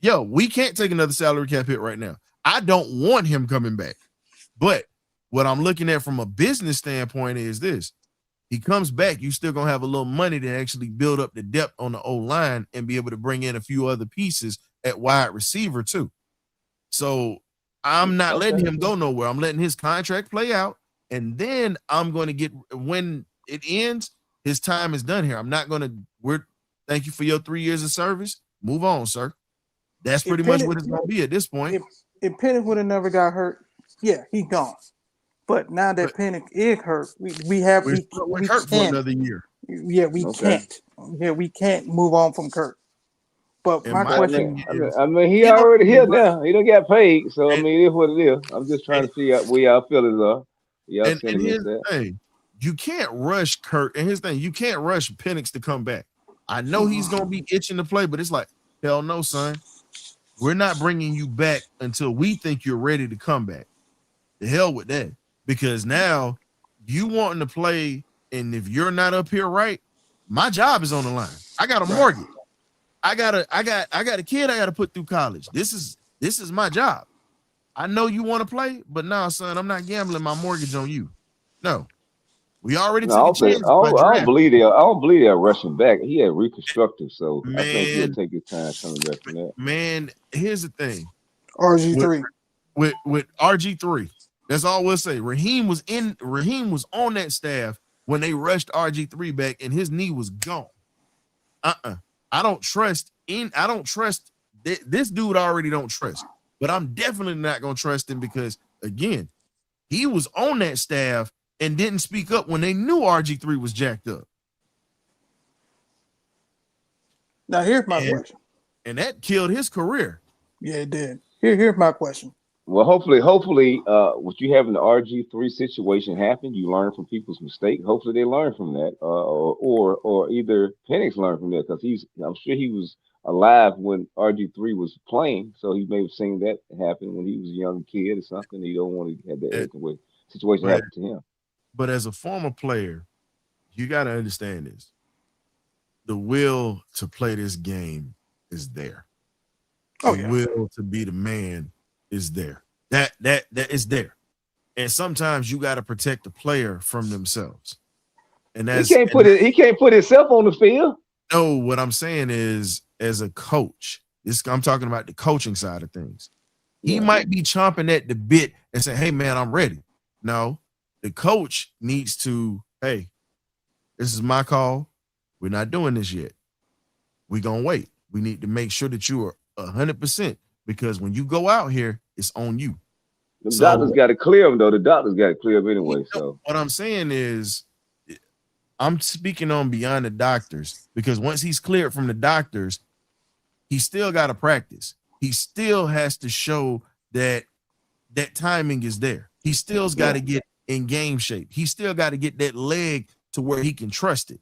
S1: Yo, we can't take another salary cap hit right now. I don't want him coming back. But what I'm looking at from a business standpoint is this. He comes back, you still gonna have a little money to actually build up the depth on the O-line and be able to bring in a few other pieces at wide receiver too. So I'm not letting him go nowhere. I'm letting his contract play out, and then I'm going to get when it ends. His time is done here. I'm not going to. Thank you for your 3 years of service. Move on, sir. That's pretty much what it's going to be at this point.
S4: If Penix would have never got hurt, yeah, he gone. But now that Penix is hurt, we
S1: hurt for another year.
S4: Yeah, we can't. Yeah, we can't move on from Kurt. But my question
S2: is, he already here now. He don't get paid, so it is what it is. I'm just trying to figure out where y'all feelings are.
S1: And here's the thing. You can't rush Kurt. And here's the thing. You can't rush Penix to come back. I know he's going to be itching to play, but it's like, hell no, son. We're not bringing you back until we think you're ready to come back. The hell with that. Because now you wanting to play, and if you're not up here right, my job is on the line. I got a mortgage. I got a kid I got to put through college. This is my job. I know you want to play, but now, son, I'm not gambling my mortgage on you. No. We already took a chance.
S2: I don't believe they're rushing back. He had reconstructive, so I think he'll take his time coming back from that.
S1: Man, here's the thing.
S4: RG3.
S1: With RG3. That's all we'll say. Raheem was on that staff when they rushed RG3 back and his knee was gone. I don't trust this dude. I already don't trust, but I'm definitely not gonna trust him because again, he was on that staff and didn't speak up when they knew RG3 was jacked up.
S4: Now here's my question.
S1: And that killed his career.
S4: Yeah, it did. Here's my question.
S2: Well, hopefully, what you have in the RG3 situation happen, you learn from people's mistakes. Hopefully, they learn from that, or either Penix learned from that because I'm sure he was alive when RG3 was playing, so he may have seen that happen when he was a young kid or something. He don't want to have that situation happen to him.
S1: But as a former player, you got to understand this: the will to play this game is there. The will to be the man is there. That is there. And sometimes you got to protect the player from themselves. And
S2: he can't put himself on the field.
S1: No, what I'm saying is, as a coach, I'm talking about the coaching side of things. He might be chomping at the bit and say, hey man, I'm ready. No, the coach needs to, hey, this is my call. We're not doing this yet. We're gonna wait. We need to make sure that you are 100%. Because when you go out here, it's on you.
S2: The doctors got to clear him, though. The doctors got to clear him anyway. So
S1: what I'm saying is, I'm speaking on beyond the doctors because once he's cleared from the doctors, he still got to practice. He still has to show that timing is there. He still's got to get in game shape. He still got to get that leg to where he can trust it.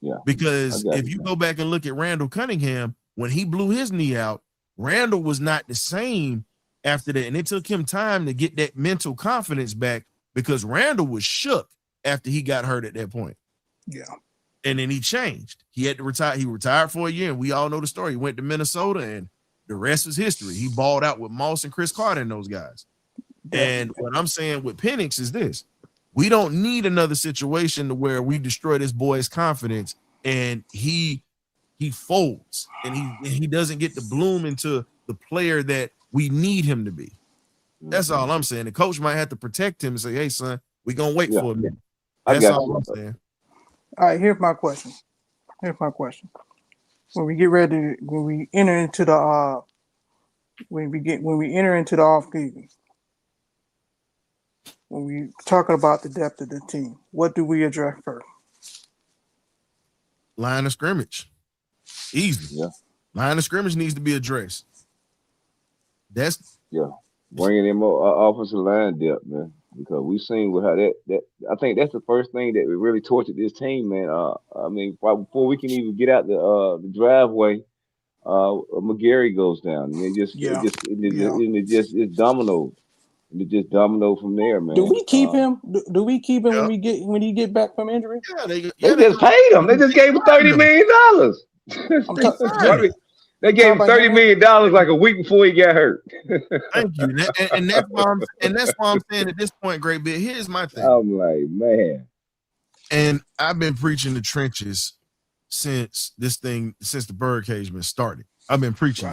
S2: Yeah.
S1: Because if you go back and look at Randall Cunningham, when he blew his knee out, Randall was not the same after that. And it took him time to get that mental confidence back because Randall was shook after he got hurt at that point.
S4: Yeah.
S1: And then he changed. He had to retire. He retired for a year, and we all know the story. He went to Minnesota, and the rest is history. He balled out with Moss and Chris Carter and those guys. And what I'm saying with Penix is this. We don't need another situation to where we destroy this boy's confidence and he folds and he doesn't get to bloom into the player that we need him to be. That's all I'm saying. The coach might have to protect him and say, hey, son, we're going to wait for a minute. That's all I'm saying.
S4: All right, here's my question. When we get ready, when we enter into the off season, when we talking about the depth of the team, what do we address first?
S1: Line of scrimmage. Easy.
S2: Yeah.
S1: Line of scrimmage needs to be addressed.
S2: Bringing in more offensive line depth, man. Because we've seen with how that I think that's the first thing that really tortured this team, man. I mean, before we can even get out the driveway, McGarry goes down, and it's domino. And it just domino from there, man.
S4: Do we keep him? Do we keep him when he get back from injury?
S1: Yeah, they
S2: just paid him. They just gave him $30 million. They gave him $30 million like a week before he got hurt.
S1: Thank you. And that's why I'm saying at this point, Great Bit, here's my thing.
S2: I'm like, man.
S1: And I've been preaching the trenches since the BirdCage been started. I've been preaching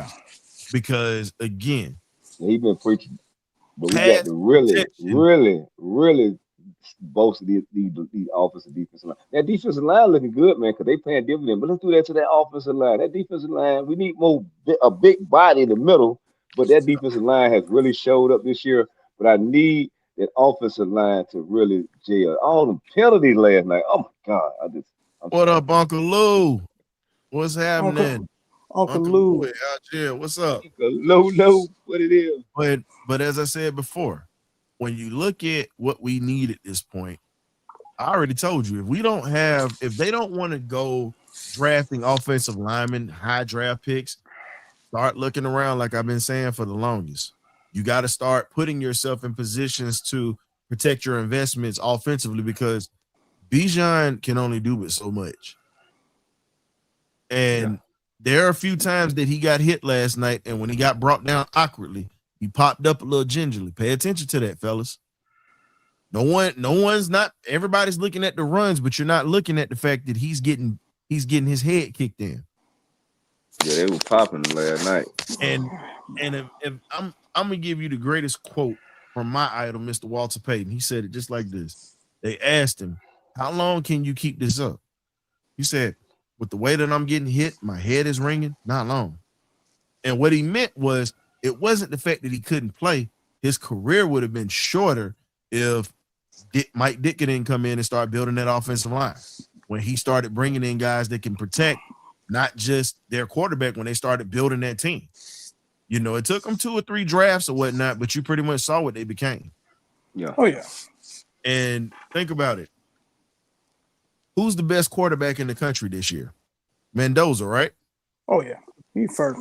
S1: because, again,
S2: he's been preaching. But we got to really boast these offensive defensive line. That defensive line looking good, man, because they paying dividend. But let's do that to that offensive line. That defensive line, we need a big body in the middle, but that defensive line has really showed up this year. But I need that offensive line to really jail. All the penalties last night. Oh my God.
S1: What up, Uncle Lou? What's happening?
S4: Uncle Lou.
S1: Out here. What's up?
S2: Low, what it is.
S1: But as I said before, when you look at what we need at this point, I already told you, if they don't want to go drafting offensive linemen, high draft picks, start looking around like I've been saying for the longest. You got to start putting yourself in positions to protect your investments offensively because Bijan can only do it so much. And there are a few times that he got hit last night, and when he got brought down awkwardly, he popped up a little gingerly. Pay attention to that, fellas. Everybody's looking at the runs, but you're not looking at the fact that he's getting his head kicked in.
S2: Yeah, they were popping last night.
S1: And if I'm gonna give you the greatest quote from my idol, Mr. Walter Payton. He said it just like this. They asked him, how long can you keep this up? He said, with the way that I'm getting hit, my head is ringing, not long. And what he meant was, it wasn't the fact that he couldn't play. His career would have been shorter if Mike Ditka didn't come in and start building that offensive line. When he started bringing in guys that can protect not just their quarterback, when they started building that team. You know, it took them 2 or 3 drafts or whatnot, but you pretty much saw what they became.
S2: Yeah.
S4: Oh, yeah.
S1: And think about it. Who's the best quarterback in the country this year? Mendoza, right?
S4: Oh, yeah. He's first.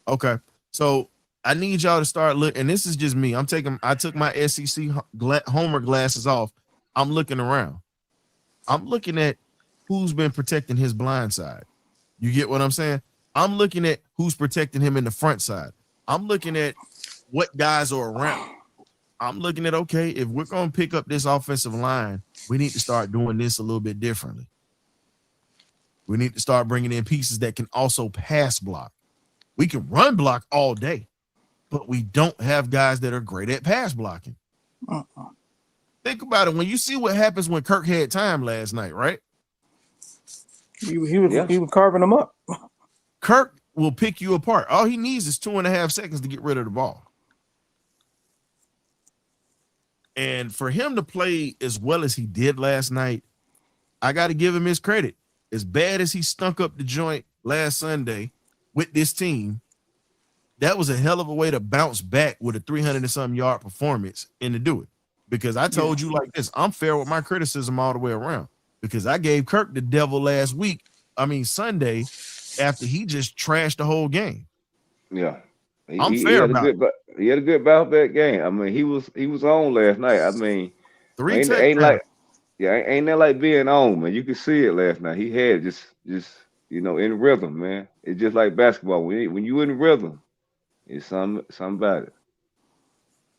S1: Okay. So I need y'all to start looking, and this is just me. I took my SEC homer glasses off. I'm looking around. I'm looking at who's been protecting his blind side. You get what I'm saying? I'm looking at who's protecting him in the front side. I'm looking at what guys are around. I'm looking at, okay, if we're going to pick up this offensive line, we need to start doing this a little bit differently. We need to start bringing in pieces that can also pass block. We can run block all day, but we don't have guys that are great at pass blocking. Think about it. When you see what happens when Kirk had time last night, right?
S4: He was carving them up.
S1: Kirk will pick you apart. All he needs is 2.5 seconds to get rid of the ball. And for him to play as well as he did last night, I got to give him his credit. As bad as he stunk up the joint last Sunday with this team, that was a hell of a way to bounce back with a 300 and something yard performance and to do it. because I told you like this. I'm fair with my criticism all the way around because I gave Kirk the devil last week. I mean Sunday, after he just trashed the whole game.
S2: Yeah.
S1: I'm
S2: He
S1: fair
S2: had a
S1: about
S2: good he had a good bounce back game. I mean, he was on last night. I mean,
S1: 3
S2: ain't
S1: touchdowns.
S2: like ain't that like being on, man. You could see it last night. He had just in rhythm, man. It's just like basketball. When you in rhythm, it's something about it.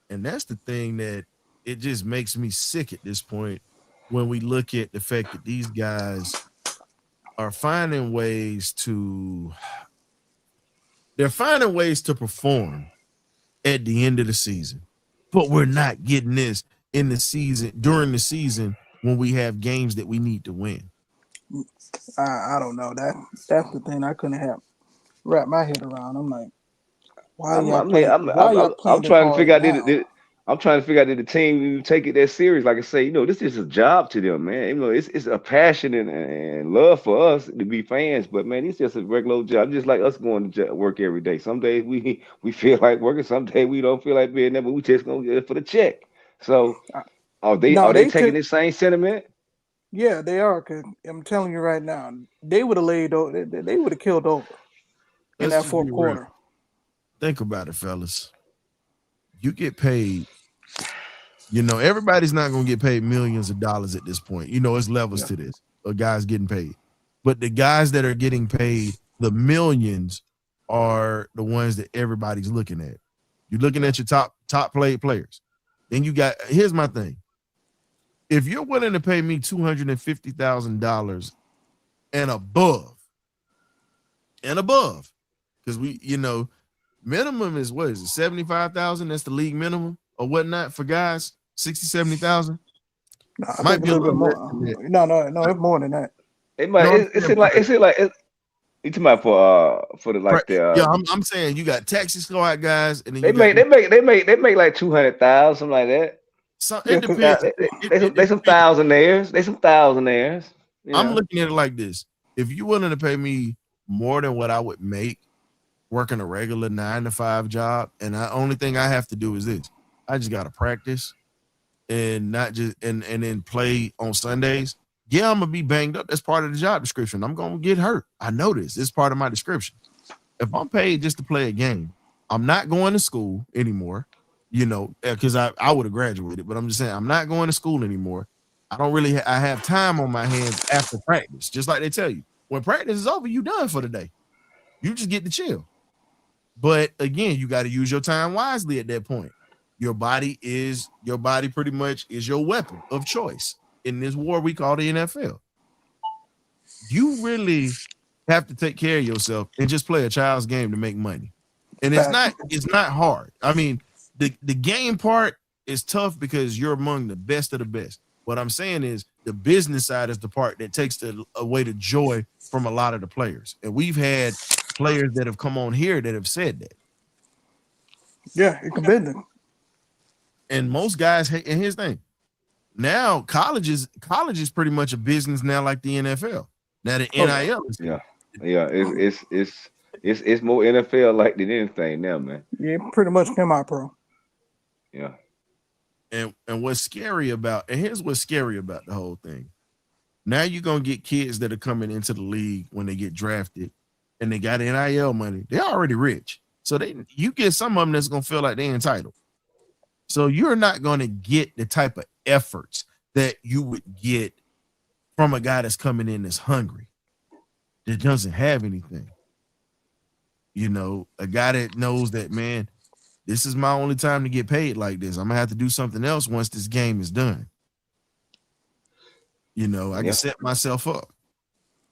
S1: And that's the thing that it just makes me sick at this point when we look at the fact that these guys are finding ways to perform at the end of the season. But we're not getting this in the season during the season when we have games that we need to win.
S4: I don't know. That's the thing I couldn't have wrap my head around. I'm like, why
S2: I'm,
S4: y'all
S2: I mean,
S4: playing? Why y'all
S2: I'm
S4: playing this
S2: trying to
S4: hard
S2: figure out
S4: now?
S2: I'm trying to figure out did the team even take it that serious? Like I say, this is a job to them, man. It's a passion and love for us to be fans, but man, it's just a regular job, just like us going to work every day. Some days we feel like working, some days we don't feel like being there, but we just gonna get it for the check. So
S4: No,
S2: are they
S4: they
S2: taking
S4: took.
S2: this same sentiment?
S4: Yeah, they are. Cause I'm telling you right now, they would have laid over. They would have killed over in
S1: Let's
S4: that
S1: just be
S4: fourth
S1: real.
S4: quarter.
S1: Think about it, fellas. You get paid. Everybody's not going to get paid millions of dollars at this point. It's levels
S2: Yeah.
S1: to this. A guy's getting paid. But the guys that are getting paid the millions are the ones that everybody's looking at. You're looking at your top paid players. Then here's my thing. If you're willing to pay me $250,000 and above, because minimum is what is it, 75,000? That's the league minimum or whatnot for guys, 60, 70,000.
S4: No, I
S1: Might
S4: think
S1: be
S4: a
S1: a
S4: little bit
S1: little less
S4: more.
S1: than that.
S4: No, it's more than that.
S2: It might
S1: No, I'm
S2: it's
S1: saying,
S2: like you talking about for the like
S1: yeah,
S2: the
S1: I'm saying you got taxi squad guys, and then
S2: they
S1: you got
S2: make like 200,000, something like that.
S1: some.
S4: Yeah,
S1: It
S4: cause
S1: depends.
S2: They some thousandaires. They some thousandaires.
S1: I'm looking at it like this: if you're willing to pay me more than what I would make working a regular 9-to-5 job, and the only thing I have to do is this: I just got to practice and not just and then play on Sundays. Yeah, I'm gonna be banged up. That's part of the job description. I'm gonna get hurt. I know this. It's part of my description. If I'm paid just to play a game, I'm not going to school anymore. Because I would have graduated, but I'm just saying I'm not going to school anymore. I don't really. I have time on my hands after practice, just like they tell you. When practice is over, you done for the day. You just get to chill. But again, you got to use your time wisely at that point. Your body pretty much is your weapon of choice in this war we call the NFL. You really have to take care of yourself and just play a child's game to make money. And it's not hard. I mean, the game part is tough because you're among the best of the best. What I'm saying is the business side is the part that takes away the joy from a lot of the players. And we've had players that have come on here that have said that.
S4: yeah, it can bend them.
S1: And most guys, and here's the thing. Now college is pretty much a business now, like the NFL. Now the NIL is
S2: it's more NFL like than anything now, man.
S4: Yeah, pretty much semi-pro.
S2: Yeah.
S1: And what's scary about, and here's what's scary about the whole thing. Now you're gonna get kids that are coming into the league when they get drafted, and they got NIL money. They're already rich, so you get some of them that's gonna feel like they're entitled. So you're not gonna get the type of efforts that you would get from a guy that's coming in that's hungry, that doesn't have anything. A guy that knows that, man, this is my only time to get paid like this. I'm gonna have to do something else once this game is done. I can set myself up.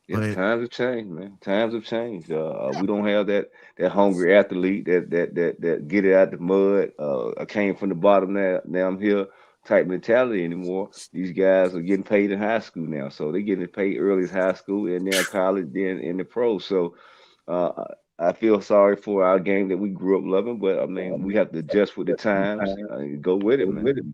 S2: Yeah, times have changed, man. Times have changed. We don't have that hungry athlete that get it out the mud. I came from the bottom, now I'm here type mentality anymore. These guys are getting paid in high school now, so they're getting paid early as high school, and now college, then in the pros. So I feel sorry for our game that we grew up loving, but I mean we have to adjust with the times. Go with it, man.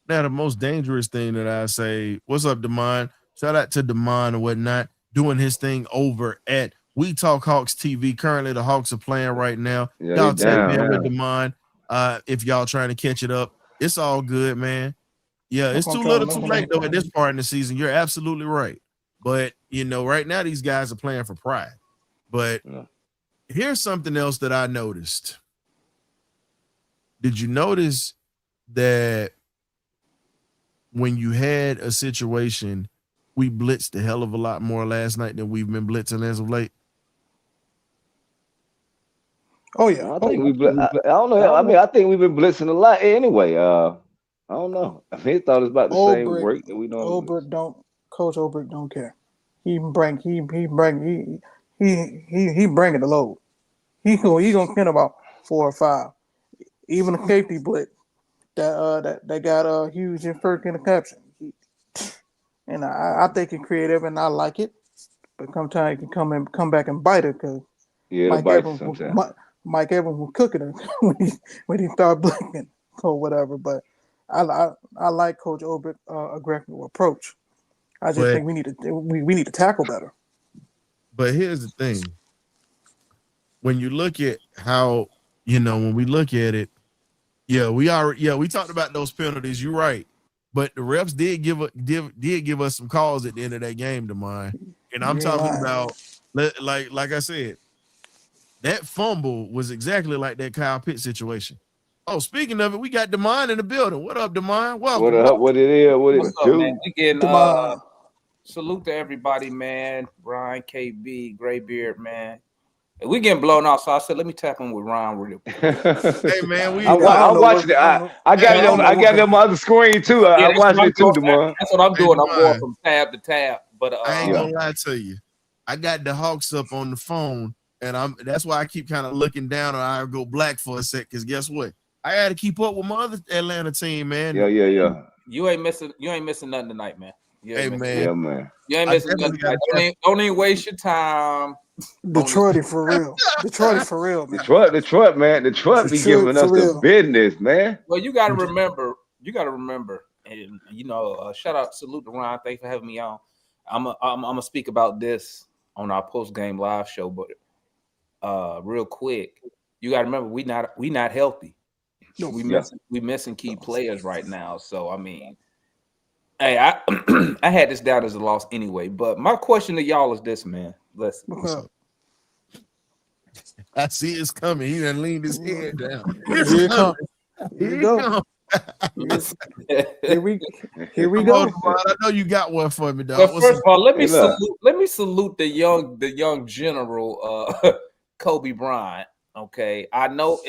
S1: Now the most dangerous thing that I say, what's up, Damon? Shout out to Damon and whatnot, doing his thing over at We Talk Hawks TV. Currently, the Hawks are playing right now.
S2: Yeah,
S1: Y'all tap in with Damon if y'all trying to catch it up. It's all good, man. Yeah,
S4: That's
S1: it's
S4: what I'm
S1: too
S4: trying
S1: little,
S4: to
S1: too
S4: look
S1: late
S4: at.
S1: though. At this part in the season, you're absolutely right. But right now these guys are playing for pride. But
S2: Yeah.
S1: here's something else that I noticed. Did you notice that when you had a situation, we blitzed a hell of a lot more last night than we've been blitzing as of late?
S4: Oh yeah.
S2: I think I don't know. I mean, I think we've been blitzing a lot anyway. I don't know. I mean, I thought it was about the same
S4: Olbrick,
S2: rate that we normally blitz.
S4: Coach Olbrick don't care. He bringing the load. He gonna spend about 4 or 5. Even the safety blitz that got a huge and first interception. And I think it's creative and I like it. But sometimes it can come back and bite it because
S2: Yeah, it
S4: Mike
S2: bites
S4: Evans
S2: sometimes.
S4: Mike Evans was cooking it when he started blinking or whatever. But I like Coach Olbrick's aggressive approach. I just
S1: But
S4: think we need to tackle better.
S1: but here's the thing. When you look at how, when we look at it, we talked about those penalties. You're right. But the refs did give us some calls at the end of that game, Demond. And I'm talking about like I said, that fumble was exactly like that Kyle Pitts situation. Oh, speaking of it, we got Demond in the building. What up, Demond? Welcome.
S2: What up? What it is? What it
S5: What's up,
S2: do?
S5: man? We getting
S4: Demond.
S5: salute to everybody, man. Ryan, KB, Graybeard, man. We getting blown off, so I said, let me tap in with Ryan real quick.
S1: Hey man,
S2: I'm watching it. I got it on my other screen too. I watched it too, Demond.
S5: That's what I'm doing. I'm going from tab to tab. But
S1: I ain't gonna lie to you. I got the Hawks up on the phone, and that's why I keep kind of looking down, or I go black for a sec. Because guess what? I had to keep up with my other Atlanta team, man.
S2: Yeah.
S5: You ain't missing nothing tonight, man.
S1: Hey man.
S2: Yeah, man.
S5: You ain't missing nothing tonight. Don't even waste your time.
S4: Detroit for real. Detroit for real, man.
S2: Detroit, man. Detroit be giving us the business, man.
S5: Well, you gotta remember, and shout out, salute to Ryan. Thanks for having me on. I'm gonna speak about this on our post-game live show, but real quick, you gotta remember we not healthy. No, we missing key players right now. So I mean, hey, I had this down as a loss anyway. But my question to y'all is this, man. Listen.
S1: I see it's coming. He done leaned his head down.
S4: Here it comes. Here we go. Here we go.
S1: I know you got one for me, dog.
S5: But first of all, let me salute the young general Kobe Bryant. Okay, I know.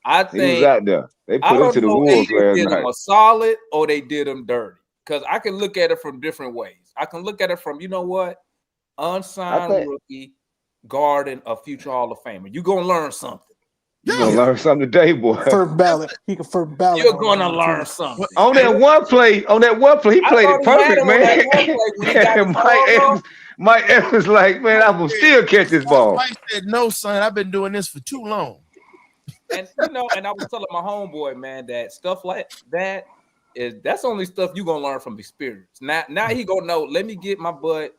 S5: I think
S2: he was out there. They put him to the wolves last night.
S5: Did him a solid or they did him dirty. Because I can look at it from different ways. I can look at it from, unsigned rookie guarding a future Hall of Famer. You're gonna learn something.
S2: You're gonna learn something today, boy.
S4: First ballot. He can first ballot.
S5: You're gonna learn something.
S2: On that one play, he played it perfect, man. Mike Evans like, man, I will still catch this ball.
S1: Mike said, no, son, I've been doing this for too long.
S5: And and I was telling my homeboy, man, that stuff like that's only stuff you're gonna learn from experience. Now he gonna know, let me get my butt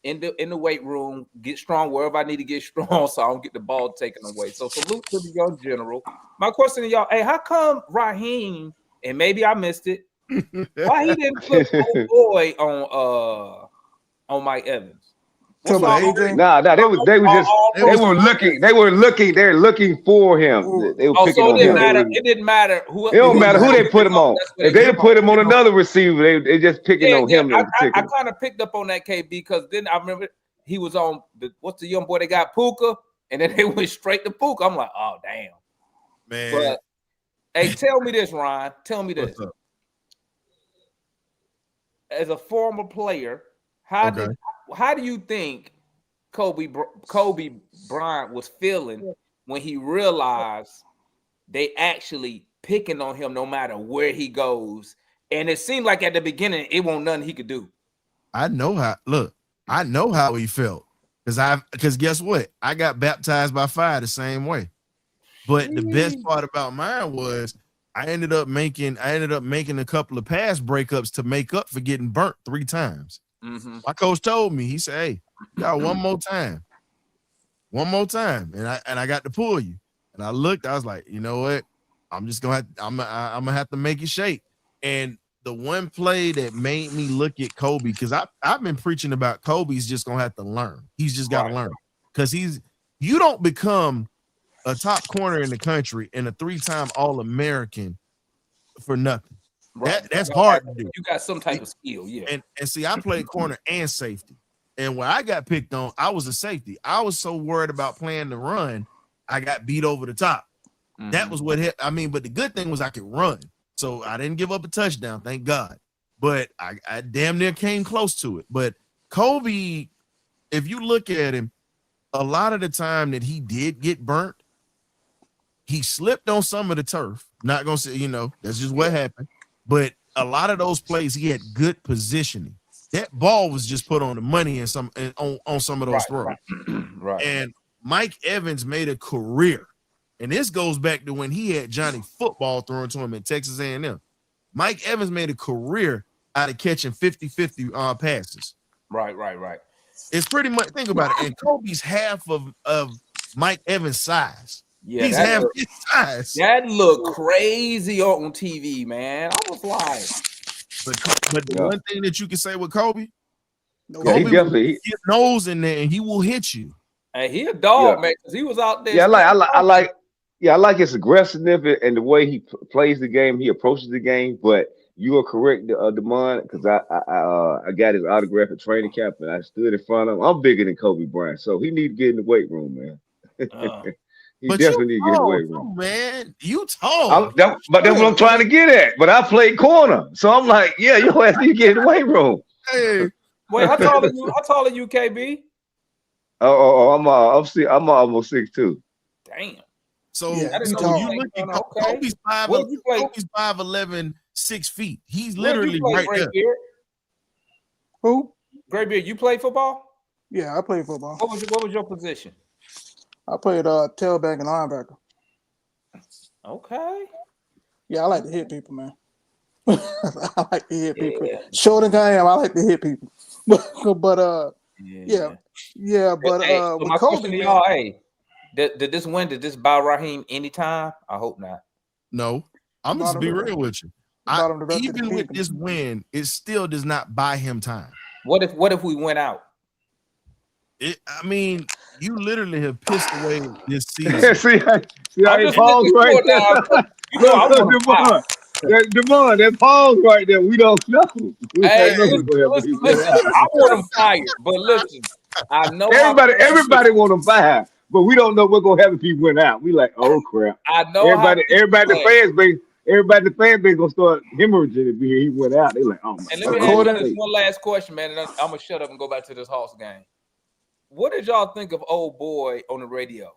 S5: in the weight room, get strong wherever I need to get strong, so I don't get the ball taken away. So salute to the young general. My question to y'all, hey, how come Raheem, and maybe I missed it, why he didn't put old boy on Mike Evans?
S2: Nah, they were looking for him. They were picking on him.
S5: It didn't matter who.
S2: It don't matter who they put him on. If they put him on another receiver, they just picking on him.
S5: I kind of picked up on that, KB, because then I remember he was on what's the young boy they got, Puka, and then they went straight to Puka. I'm like, oh damn,
S1: man.
S5: But hey, tell me this, Ryan. Tell me this. As a former player, how do you think Kobe Bryant was feeling when he realized they actually picking on him no matter where he goes? And it seemed like at the beginning it wasn't nothing he could do.
S1: I know how he felt because guess what? I got baptized by fire the same way. But the best part about mine was I ended up making a couple of pass breakups to make up for getting burnt 3 times.
S5: Mm-hmm.
S1: My coach told me, he said, hey, y'all one more time. And I got to pull you. And I looked, I was like, you know what? I'm gonna have to make it shake. And the one play that made me look at Kobe, because I've been preaching about Kobe's just gonna have to learn. He's just got to learn, because you don't become a top corner in the country and a 3-time All-American for nothing.
S5: Right.
S1: That's hard to do.
S5: You got some type of skill, yeah.
S1: And see, I played corner and safety. And where I got picked on, I was a safety. I was so worried about playing the run, I got beat over the top. Mm-hmm. That was what hit. I mean, but the good thing was I could run. So I didn't give up a touchdown, thank God. But I damn near came close to it. But Kobe, if you look at him, a lot of the time that he did get burnt, he slipped on some of the turf. Not going to say, that's just what happened. But a lot of those plays, he had good positioning. That ball was just put on the money on some of those throws.
S5: Right.
S1: And Mike Evans made a career. And this goes back to when he had Johnny Football thrown to him at Texas A&M. Mike Evans made a career out of catching 50-50 passes.
S5: Right.
S1: It's pretty much, think about it. And Kobe's half of Mike Evans' size.
S5: Yeah,
S1: he's half his size.
S5: That looked crazy on TV, man. I was like,
S1: but the one thing that you can say with Kobe,
S2: Kobe he definitely
S1: his nose in there and he will hit you.
S5: Hey, he a dog, man, because he was out there.
S2: Yeah, I like his aggressiveness and the way he plays the game. He approaches the game. But you are correct, Demond, because I got his autograph at training camp and I stood in front of him. I'm bigger than Kobe Bryant, so he need to get in the weight room, man. He definitely need to get in the weight room,
S1: man. You tall,
S2: but that's what I'm trying to get at. But I played corner, so I'm like, yeah, you have to get in the weight room.
S1: Hey,
S5: wait, how tall are you? How tall are you, KB?
S2: I'm almost 6'2".
S1: Damn. So,
S5: you
S1: look at Kobe's 5'11", 6 feet. He's literally right there.
S4: Who?
S5: Graybeard, you play football?
S4: Yeah, I played football.
S5: What was your position?
S4: I played tailback and linebacker.
S5: Okay.
S4: Yeah, I like to hit people, man. I like to hit people. Short and I am, I like to hit people. But but
S5: my question to y'all, hey, did this buy Raheem anytime? I hope not.
S1: No, I'm just be real with you. Even with this win, it still does not buy him time.
S5: What if we went out?
S1: You literally have pissed away this season.
S2: see how he paused right there. Demond, that pause right there. We don't know.
S5: Hey, listen, I want him fired, but listen, I know
S2: everybody want him fired, but we don't know what's gonna happen if he went out. We like, oh crap.
S5: I know
S2: everybody the fan base gonna start hemorrhaging if he went out. They like, oh my.
S5: And let me ask you this one last question, man, and I'm gonna shut up and go back to this Hawks game. What did y'all think of old boy on the radio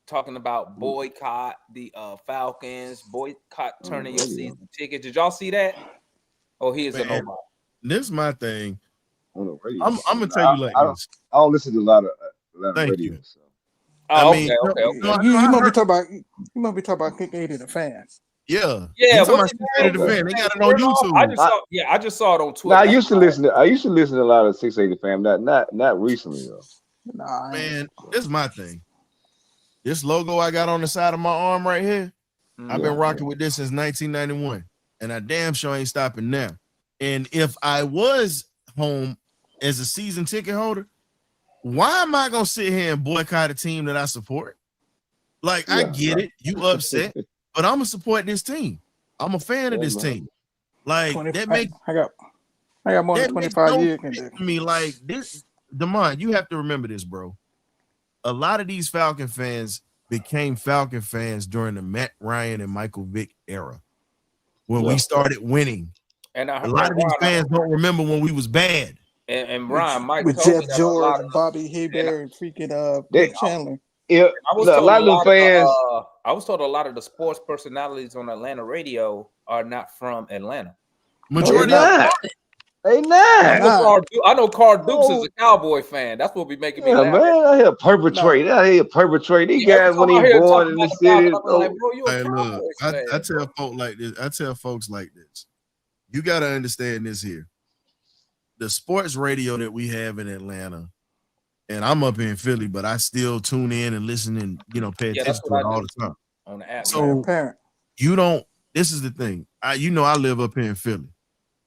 S5: talking about boycott the Falcons, boycott turning your season ticket? Did y'all see that? Oh, he is a nobody.
S1: This is my thing.
S2: On the radio,
S1: I'm gonna tell you
S2: I don't listen to a lot of radio. So.
S5: Okay.
S4: You might be talking about Kincaid the fans.
S1: Yeah.
S5: They got
S1: it on YouTube.
S5: I just saw it on Twitter.
S2: I used to listen to a lot of 680 fam. Not recently though.
S4: Nah,
S1: man, this is my thing. This logo I got on the side of my arm right here, I've been rocking with this since 1991, and I damn sure ain't stopping now. And if I was home as a season ticket holder, why am I gonna sit here and boycott a team that I support? Like, I get it, you upset, but I'm gonna support this team. I'm a fan of this team. Like, that makes
S4: I got more than 25 years
S1: to me. Like this, Demond, you have to remember this, bro. A lot of these Falcon fans became Falcon fans during the Matt Ryan and Michael Vick era, when we started winning. And a lot of these fans don't remember when we was bad.
S5: And Brian, Mike
S4: with Jeff George, Bobby Hebert, and freaking Dick Chandler.
S2: Yeah, I was
S5: told a lot of the sports personalities on Atlanta radio are not from Atlanta.
S1: Majority
S2: they not.
S5: I know Carl Dukes is a Cowboy fan. That's what be making me laugh.
S2: Man, I hear perpetrate. These guys when he born in the city.
S1: I tell folks like this. I tell folks like this. You got to understand this here. The sports radio that we have in Atlanta, and I'm up in Philly, but I still tune in and listen and pay attention to it all the time.
S5: On the app.
S1: So you don't. This is the thing. I live up here in Philly.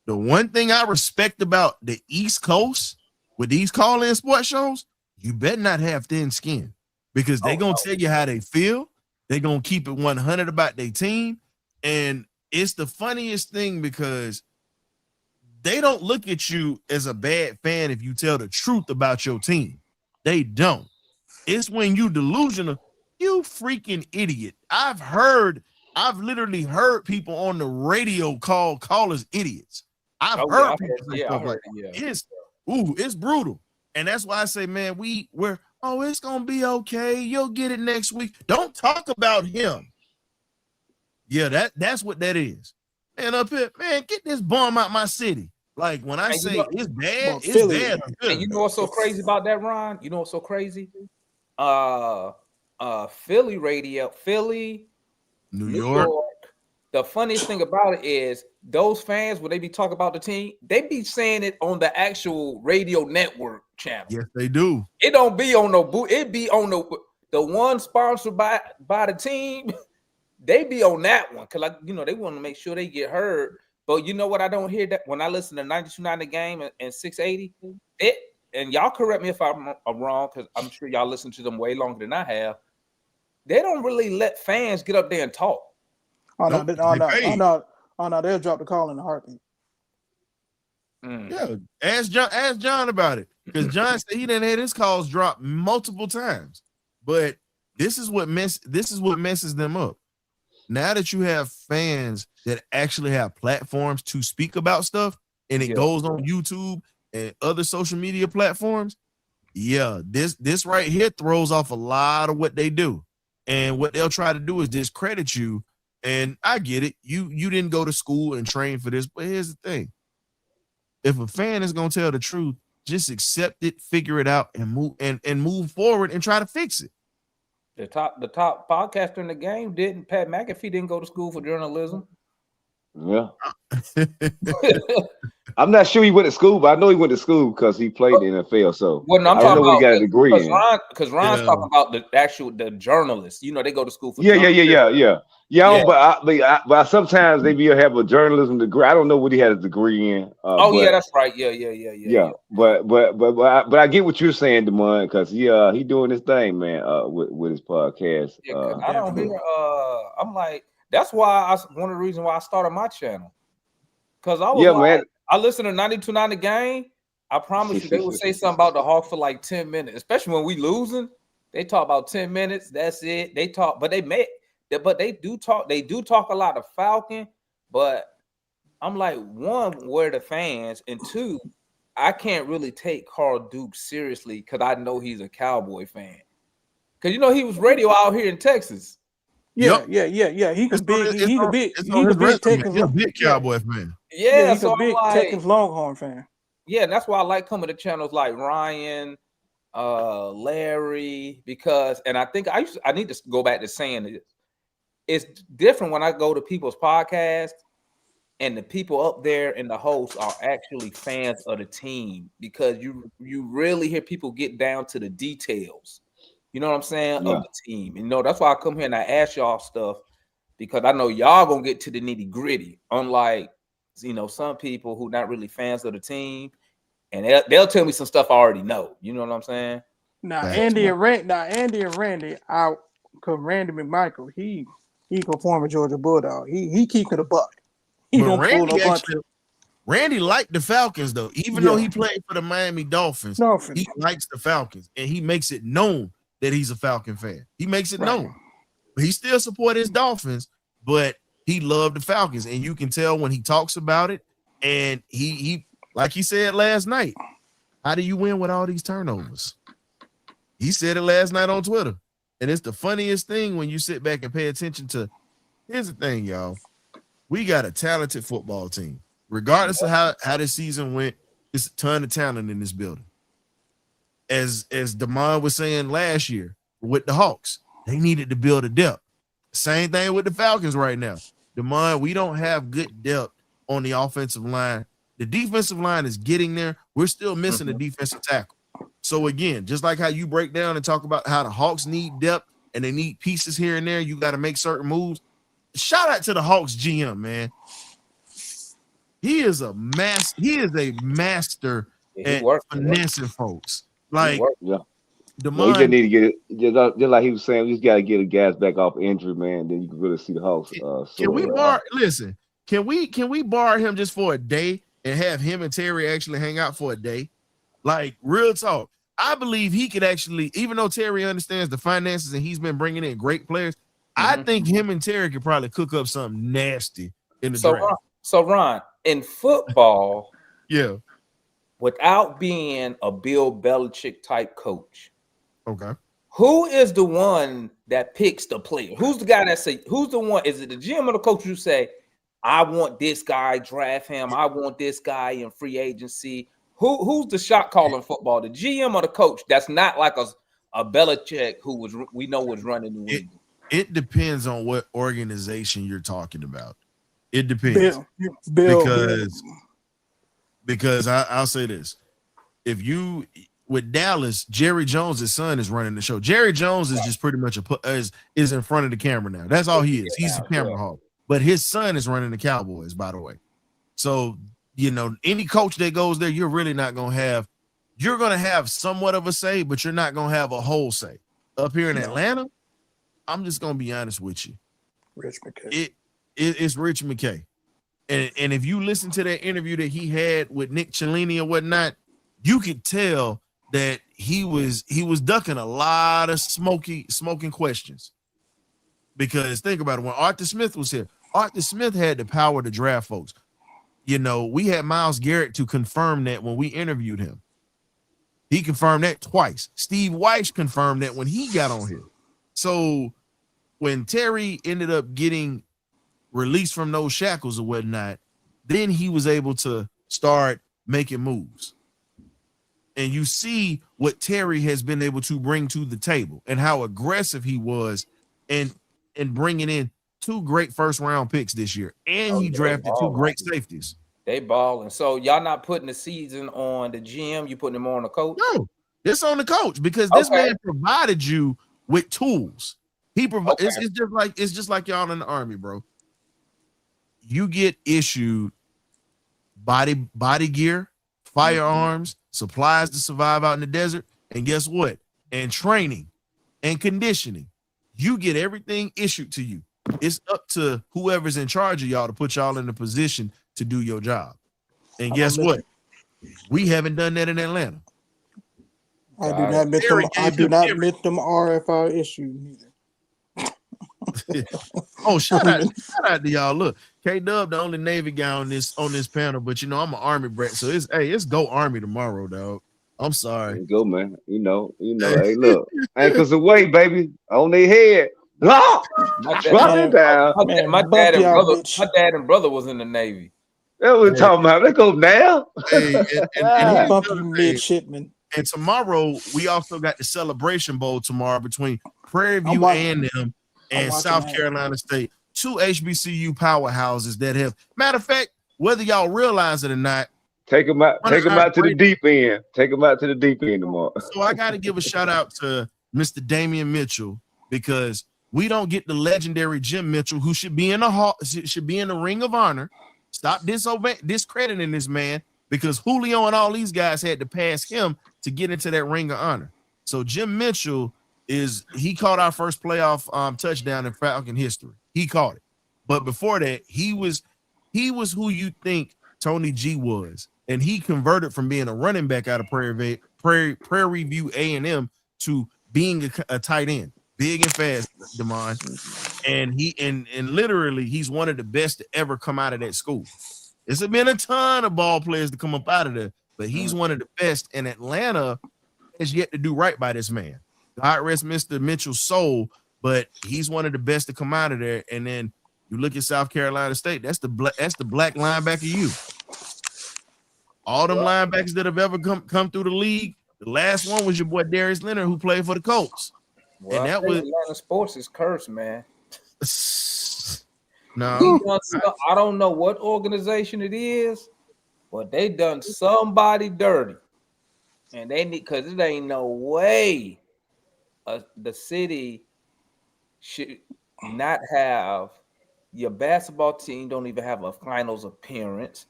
S1: The one thing I respect about the East Coast with these call-in sports shows, you better not have thin skin because they're going to tell you how they feel. They're going to keep it 100 about their team. And it's the funniest thing because they don't look at you as a bad fan if you tell the truth about your team. They don't. It's when you delusional, you freaking idiot. I've literally heard people on the radio call callers idiots. I've heard people say stuff like that. It's brutal. And that's why I say, man, we're it's gonna be okay. You'll get it next week. Don't talk about him. Yeah, that's what that is. And up here, man, get this bum out my city. Like when I say it's bad, it's bad.
S5: And you know what's so crazy about that, Ron? You know what's so crazy? Philly radio, New York. The funniest thing about it is those fans, when they be talking about the team, they be saying it on the actual radio network channel.
S1: Yes, they do.
S5: It don't be on it be on the one sponsored by the team. They be on that one because they want to make sure they get heard. But you know what? I don't hear that when I listen to 92.9 The Game and 680. And y'all correct me if I'm wrong because I'm sure y'all listen to them way longer than I have. They don't really let fans get up there and talk.
S4: Oh no, they'll drop the call in a heartbeat.
S1: Yeah, ask John about it because John said he didn't have his calls dropped multiple times. But this is what messes them up. Now that you have fans that actually have platforms to speak about stuff, and it goes on YouTube and other social media platforms, this right here throws off a lot of what they do. And what they'll try to do is discredit you. And I get it. You didn't go to school and train for this, but here's the thing. If a fan is gonna tell the truth, just accept it, figure it out, and move forward and try to fix it.
S5: The top podcaster in the game Pat McAfee didn't go to school for journalism.
S2: Yeah. I'm not sure he went to school, but I know he went to school because he played in the NFL. So
S5: I'm talking about
S2: he got a degree
S5: because Ron's talking about the journalists. They go to school for
S2: but sometimes they will have a journalism degree. I don't know what he had a degree in.
S5: That's right. Yeah.
S2: But I get what you're saying, Damon, because he doing his thing, man, with his podcast.
S5: I don't hear. I'm like, that's why one of the reasons why I started my channel. Because I was I listened to 92.9 The Game. I promise you, they would say something about the Hawks for like 10 minutes, especially when we losing. They talk about 10 minutes. That's it. They talk, but they do talk. They do talk a lot of Falcon. But I'm like, one, where the fans, and two, I can't really take Carl Duke seriously because I know he's a Cowboy fan. Because he was radio out here in Texas.
S4: Yeah. He could be a
S1: big Cowboy fan.
S5: Yeah,
S4: he's a big Texas Longhorn fan.
S5: Yeah, and that's why I like coming to channels like Ryan, Larry, and I think I need to go back to saying it. It's different when I go to people's podcasts and the people up there and the hosts are actually fans of the team because you really hear people get down to the details. You know what I'm saying? Of the team. That's why I come here and I ask y'all stuff because I know y'all gonna get to the nitty gritty. Unlike, some people who not really fans of the team, and they'll tell me some stuff I already know. You know what I'm saying?
S4: Andy and Randy, Randy McMichael, he can form a Georgia Bulldog. He keeping a buck. He gonna pull a bunch.
S1: Randy liked the Falcons though, even though he played for the Miami Dolphins. He likes the Falcons, and he makes it known that he's a Falcon fan. He makes it known. But he still support his Dolphins, but he loved the Falcons. And you can tell when he talks about it. And he like he said last night, how do you win with all these turnovers? He said it last night on Twitter. And it's the funniest thing when you sit back and pay attention to. Here's the thing, y'all. We got a talented football team. Regardless of how this season went, there's a ton of talent in this building. As Damon was saying last year with the Hawks, they needed to build a depth. Same thing with the Falcons right now. Damon, we don't have good depth on the offensive line. The defensive line is getting there. We're still missing a defensive tackle. So again, just like how you break down and talk about how the Hawks need depth and they need pieces here and there, you got to make certain moves. Shout out to the Hawks GM, man. He likes the Falcons. He makes it known that he's a Falcon fan. He makes it known. But he still supports his Dolphins. So again, just like how you break down and talk about how the Hawks need depth and they need pieces here and there, you got to make certain moves. Shout out to the Hawks GM, man. He is a master
S5: He
S1: at
S5: worked.
S1: finessing folks.
S5: He
S1: Like
S5: worked.
S2: Yeah. No, you just
S1: Demond,
S2: need to get it. Just like he was saying, we just got to get the guys back off injury, man. Then you can really see the Hawks
S1: can we
S2: soaring.
S1: listen, can we borrow him just for a day and have him and Terry actually hang out for a day? Like, real talk. I believe he could actually, even though Terry understands the finances and he's been bringing in great players, I think him and Terry could probably cook up something nasty in the draft.
S5: So Ron, in football,
S1: Yeah.
S5: without being a Bill Belichick type coach,
S1: Okay.
S5: who is the one that picks the player? Who's the guy that say, who's the one? Is it the GM or the coach who say, I want this guy, draft him, I want this guy in free agency? Who's the shot caller in football? The GM or the coach? That's not like a Belichick who we know was running the league.
S1: It depends on what organization you're talking about. It depends. Because I'll say this. If you with Dallas, Jerry Jones' son is running the show. Jerry Jones is just pretty much is in front of the camera now. That's all he is. He's a camera hog. But his son is running the Cowboys, by the way. So, any coach that goes there, you're really not going to have. You're going to have somewhat of a say, but you're not going to have a whole say. Up here in Atlanta, I'm just going to be honest with you.
S4: Rich McKay.
S1: It's Rich McKay. And if you listen to that interview that he had with Nick Cellini or whatnot, you could tell that he was ducking a lot of smoking questions. Because think about it, when Arthur Smith was here, Arthur Smith had the power to draft folks. We had Myles Garrett to confirm that when we interviewed him. He confirmed that twice. Steve Weiss confirmed that when he got on here. So when Terry ended up getting released from those shackles or whatnot, then he was able to start making moves. And you see what Terry has been able to bring to the table and how aggressive he was and bringing in 2 great first-round picks this year. And he drafted 2 great safeties.
S5: They balling. So y'all not putting the season on the GM, you putting them on the coach?
S1: No, it's on the coach because this man provided you with tools. He provides. It's just like y'all in the Army, bro. You get issued body gear, firearms, supplies to survive out in the desert, and guess what? And training and conditioning. You get everything issued to you. It's up to whoever's in charge of y'all to put y'all in a position to do your job. And guess what? We haven't done that in Atlanta.
S4: I do not admit them RFR issues neither.
S1: Oh, shout out to y'all. Look, K-Dub, the only Navy guy on this panel, but I'm an Army brat, so it's go Army tomorrow, dog. I'm sorry.
S2: Go, man. Hey, look, anchors away, baby, on their head. Drop it down.
S5: My dad and brother was in the Navy.
S2: That's what we're talking about. Let's go now.
S1: And
S4: bump you midshipman.
S1: And tomorrow we also got the Celebration Bowl tomorrow between Prairie View A&M and South Carolina State, 2 HBCU powerhouses that have, matter of fact, whether y'all realize it or not,
S2: take them out to the deep end. Take them out to the deep end tomorrow.
S1: So I got to give a shout out to Mr. Damian Mitchell because we don't get the legendary Jim Mitchell, who should be in the Ring of Honor. Stop discrediting this man because Julio and all these guys had to pass him to get into that Ring of Honor. So Jim Mitchell he caught our first playoff touchdown in Falcon history. He caught it. But before that, he was who you think Tony G was. And he converted from being a running back out of Prairie View A&M to being a tight end. Big and fast, Demond. And literally he's one of the best to ever come out of that school. There's been a ton of ball players to come up out of there, but he's one of the best. And Atlanta has yet to do right by this man. God rest Mr. Mitchell's soul, but he's one of the best to come out of there. And then you look at South Carolina State, that's the black linebacker you. All them linebackers that have ever come through the league, the last one was your boy Darius Leonard, who played for the Colts.
S5: Well, and that was Atlanta sports is cursed, man.
S1: No,
S5: I don't know what organization it is, but they done somebody dirty, and they need because it ain't no way the city should not have your basketball team don't even have a finals appearance.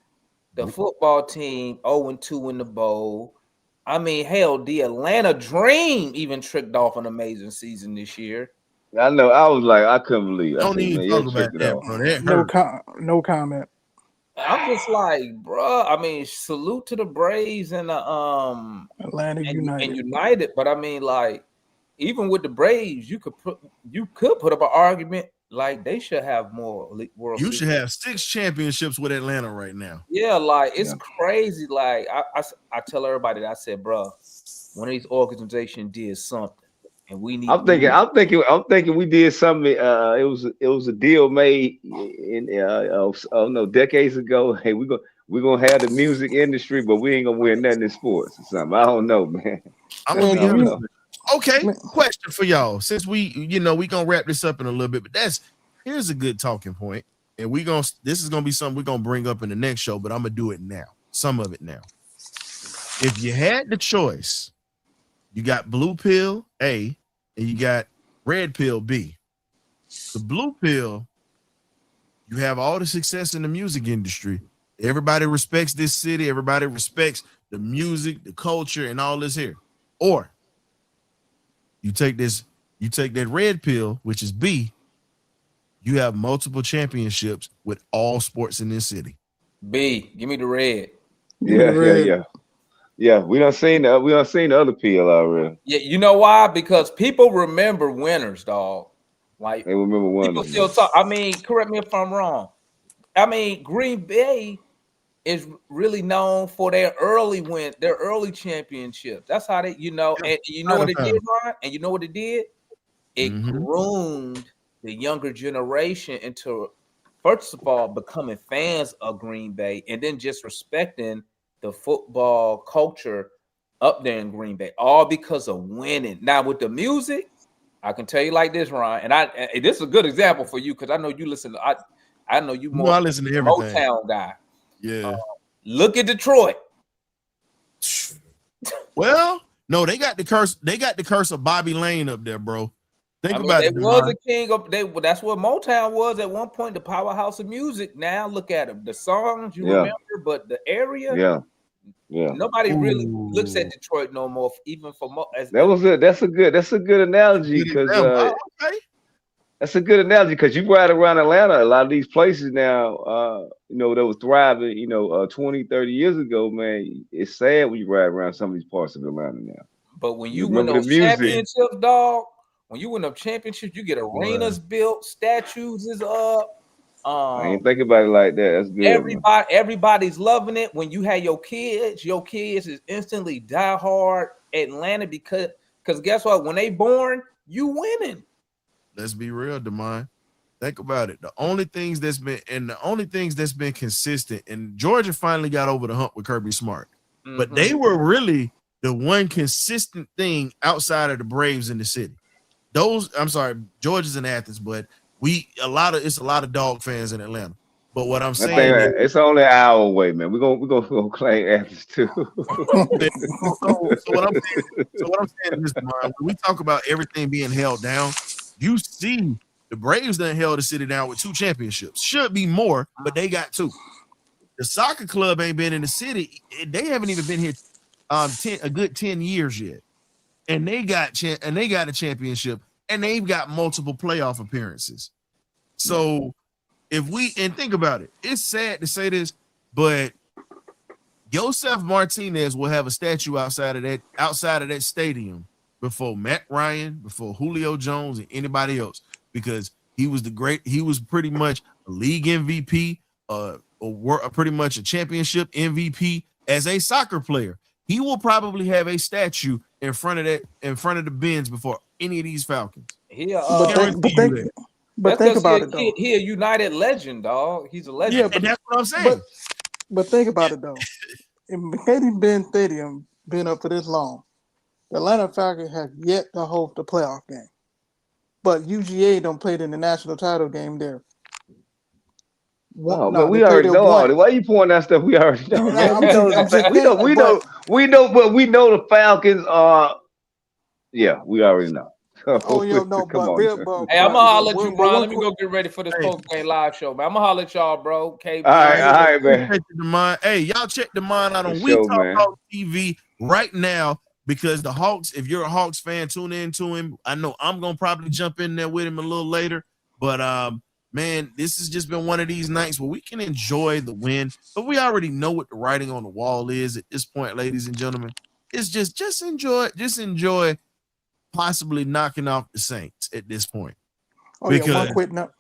S5: the football team 0-2 in the bowl. I mean, hell, the Atlanta Dream even tricked off an amazing season this year.
S2: I know. I was like, I couldn't believe it. I
S1: Don't
S2: said,
S1: even
S2: man,
S1: talk
S2: you
S1: about
S2: tricked it
S1: that,
S2: off.
S1: bro. That hurt.
S4: No comment.
S5: I'm just like, bro. I mean, salute to the Braves and the
S4: Atlanta United.
S5: and United, but I mean, like, even with the Braves, you could put up an argument like they should have more World
S1: You
S5: Series.
S1: should have 6 championships with Atlanta right now.
S5: Yeah, like it's crazy. Like I tell everybody that I said, bro, one of these organizations did something, and we need.
S2: I'm thinking we did something. It was a deal made in decades ago. Hey, we're gonna have the music industry, but we ain't gonna win nothing in sports or something. I don't know, man.
S1: I'm gonna be honest. Okay, question for y'all. Since we gonna wrap this up in a little bit, but here's a good talking point, and this is gonna be something we're gonna bring up in the next show, but I'm gonna do it now. Some of it now. If you had the choice, you got blue pill A and you got red pill B. The blue pill, you have all the success in the music industry. Everybody respects this city. Everybody respects the music, the culture, and all this here. Or you take that red pill, which is B. You have multiple championships with all sports in this city.
S5: B, give me the red.
S2: Yeah. We done seen the other pill already.
S5: Yeah, you know why? Because people remember winners, dog. Like
S2: they remember winners.
S5: People still talk. I mean, correct me if I'm wrong. I mean, Green Bay is really known for their early championships. That's how they, and you know what it did, Ron? And you know what it did? It groomed the younger generation into, first of all, becoming fans of Green Bay, and then just respecting the football culture up there in Green Bay, all because of winning. Now with the music, I can tell you like this, Ron, and this is a good example for you because I know you listen to. I know you more.
S1: I listen to everything.
S5: Motown guy.
S1: Yeah.
S5: Look at Detroit.
S1: Well, no, they got the curse. They got the curse of Bobby Lane up there, bro. Think about it.
S5: They was a king of. That's what Motown was at one point, the powerhouse of music. Now look at them. The songs you remember, but the area.
S2: Yeah.
S5: Nobody really looks at Detroit no more. Even for
S2: That's a good analogy because that's a good analogy because you ride around Atlanta, a lot of these places now, that was thriving, 20, 30 years ago, man. It's sad when you ride around some of these parts of Atlanta now.
S5: But when you win those championships, dog, when you win them championships, you get arenas built, statues is up.
S2: I ain't think about it like that. That's good.
S5: Everybody's loving it. When you have your kids is instantly diehard Atlanta because guess what? When they born, you winning.
S1: Let's be real, Demond. Think about it. The only things that's been consistent, and Georgia finally got over the hump with Kirby Smart, but they were really the one consistent thing outside of the Braves in the city. Georgia's in Athens, but it's a lot of dog fans in Atlanta. But what I'm saying
S2: it's only an hour away, man. We're gonna claim Athens too.
S1: so what I'm saying is, when we talk about everything being held down, you see the Braves done held the city down with 2 championships. Should be more, but they got 2. The soccer club ain't been in the city. They haven't even been here a good 10 years yet. And they got a championship, and they've got multiple playoff appearances. So think about it, it's sad to say this, but Joseph Martinez will have a statue outside of that stadium before Matt Ryan, before Julio Jones, and anybody else, because he was pretty much a league MVP, pretty much a championship MVP as a soccer player. He will probably have a statue in front of the bins before any of these Falcons.
S4: Think about it though.
S5: He a United legend, dog. He's a legend.
S1: Yeah, and that's what I'm saying.
S4: But think about it though. If Mercedes-Benz Stadium been up for this long, the Atlanta Falcons have yet to host the playoff game. But UGA don't play in the national title game there.
S2: But we already know all that. Why are you pouring that stuff? We already know. We know the Falcons are. Yeah, we already know.
S4: Oh, yo, no,
S2: Come
S4: but
S2: on.
S4: real, but
S5: Hey, I'm gonna holler at you,
S4: but
S5: Ron.
S4: one
S5: Let me
S4: quick.
S5: go get ready for this
S1: Hey,
S5: post game live show, man. I'm gonna holler at y'all, bro. KB.
S2: All right, man.
S1: appreciate you, Demond. Hey, y'all check Demond out
S2: For
S1: on We
S2: sure,
S1: Talk
S2: man.
S1: Hawks TV right now because the Hawks, if you're a Hawks fan, tune in to him. I know I'm gonna probably jump in there with him a little later, but man, this has just been one of these nights where we can enjoy the win, but we already know what the writing on the wall is at this point, ladies and gentlemen. It's just enjoy possibly knocking off the Saints at this point.
S4: Oh yeah,
S1: Because
S4: one quick note.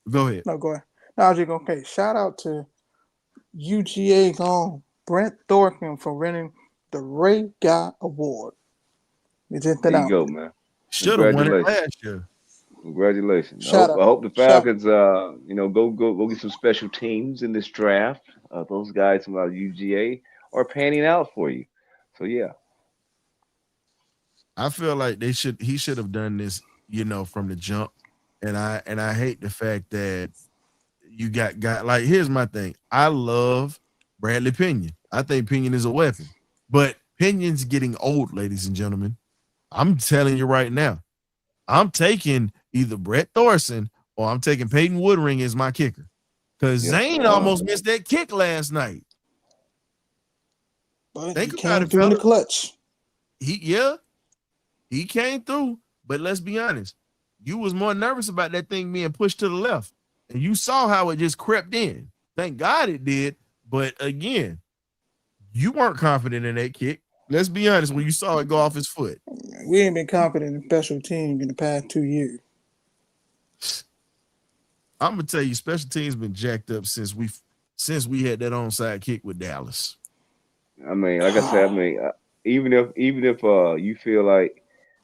S1: go ahead.
S4: No, go ahead. No, I was just gonna say shout out to UGA gone Brent Thornton for winning the Ray Guy Award. We just
S2: There
S4: that
S2: you
S4: out.
S2: go, man.
S1: Should have won it
S2: Congratulations.
S1: last year.
S2: Congratulations.
S4: Shout
S2: I
S4: out.
S2: hope the
S4: Shout.
S2: Falcons, go get some special teams in this draft. Those guys from UGA are panning out for you. So yeah.
S1: I feel like he should have done this, from the jump. And I hate the fact that you got like, here's my thing. I love Bradley Pinion. I think Pinion is a weapon, but Pinion's getting old, ladies and gentlemen. I'm telling you right now, I'm taking either Brett Thorson or I'm taking Peyton Woodring as my kicker. Because Zane almost missed that kick last night.
S4: But
S1: Think
S4: he
S1: about
S4: came
S1: it,
S4: through in the
S1: fellas.
S4: clutch.
S1: He came through, but let's be honest. You was more nervous about that thing being pushed to the left. And you saw how it just crept in. Thank God it did. But again, you weren't confident in that kick. Let's be honest, when you saw it go off his foot.
S4: We ain't been confident in special teams in the past 2 years.
S1: I'm gonna tell you, special teams been jacked up since we had that onside kick with Dallas.
S2: I mean, like I said, even if you feel like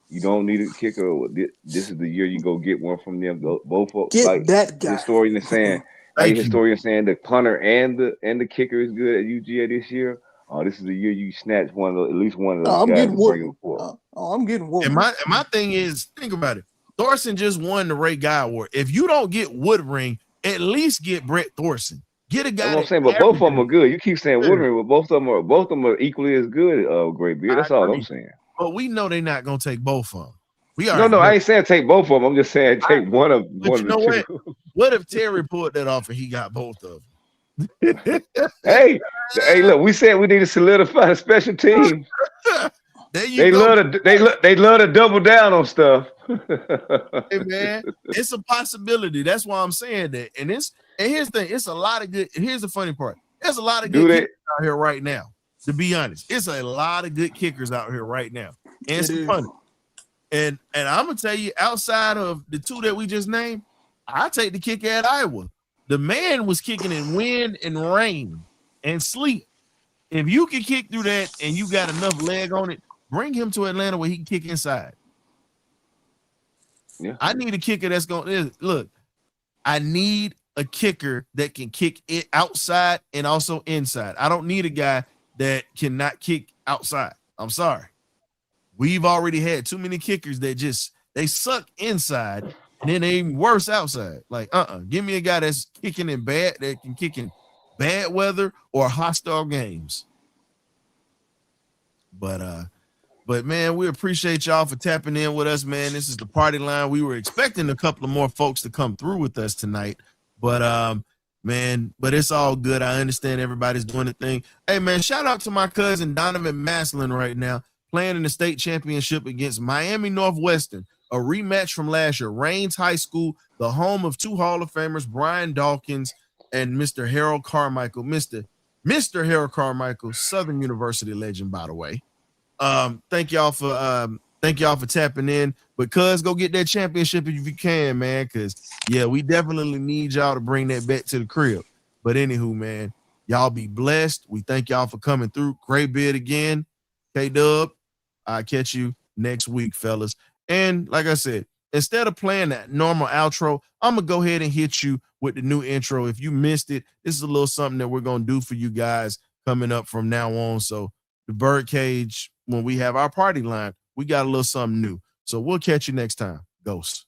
S2: you don't need a kicker, this is the year you go get one from them. Both of,
S4: Get
S2: like
S4: that guy.
S2: historians saying, the punter and the kicker is good at UGA this year. This is the year you snatch at least one of those
S4: I'm
S2: guys
S4: getting
S2: and bring
S4: Woodring.
S2: him forward.
S4: I'm getting Woodring.
S1: And my thing is, think about it. Thorson just won the Ray Guy Award. If you don't get Woodring, at least get Brett Thorson. Get a guy.
S2: That's what I'm saying, but both of them are good. You keep saying Woodring, but both of them are equally as good. Great Beard. That's all I'm saying.
S1: But we know they're not gonna take both of them.
S2: No, I ain't saying take both of them. I'm just saying take one of the two.
S1: What if Terry pulled that off and he got both of them?
S2: hey, look, we said we need to solidify the special team. They love to double down on stuff.
S1: Hey man, it's a possibility. That's why I'm saying that. And here's the thing, it's a lot of good. Here's the funny part. There's a lot of good kickers out here right now. To be honest, it's a lot of good kickers out here right now. And it's funny. And I'm gonna tell you, outside of the two that we just named, I take the kicker at Iowa. The man was kicking in wind and rain and sleet. If you can kick through that and you got enough leg on it, bring him to Atlanta where he can kick inside.
S2: Yeah.
S1: I need a kicker that's going to look. I need a kicker that can kick it outside and also inside. I don't need a guy that cannot kick outside. I'm sorry. We've already had too many kickers that they suck inside and then they even worse outside. Like, give me a guy that's kicking that can kick in bad weather or hostile games. But man, we appreciate y'all for tapping in with us, man. This is the Party Line. We were expecting a couple of more folks to come through with us tonight, but but it's all good. I understand everybody's doing the thing. Hey man, shout out to my cousin Donovan Maslin right now, playing in the state championship against Miami Northwestern, a rematch from last year. Raines High School, the home of two Hall of Famers, Brian Dawkins and Mr. Harold Carmichael. Mr. Harold Carmichael, Southern University legend, by the way. Thank y'all for tapping in. But cuz, go get that championship if you can, man. Cause yeah, we definitely need y'all to bring that back to the crib. But anywho, man, y'all be blessed. We thank y'all for coming through. Great bid again. K-Dub, I'll catch you next week, fellas. And like I said, instead of playing that normal outro, I'm gonna go ahead and hit you with the new intro. If you missed it, this is a little something that we're gonna do for you guys coming up from now on. So the BirdCage, when we have our party line, we got a little something new. So we'll catch you next time. Ghost.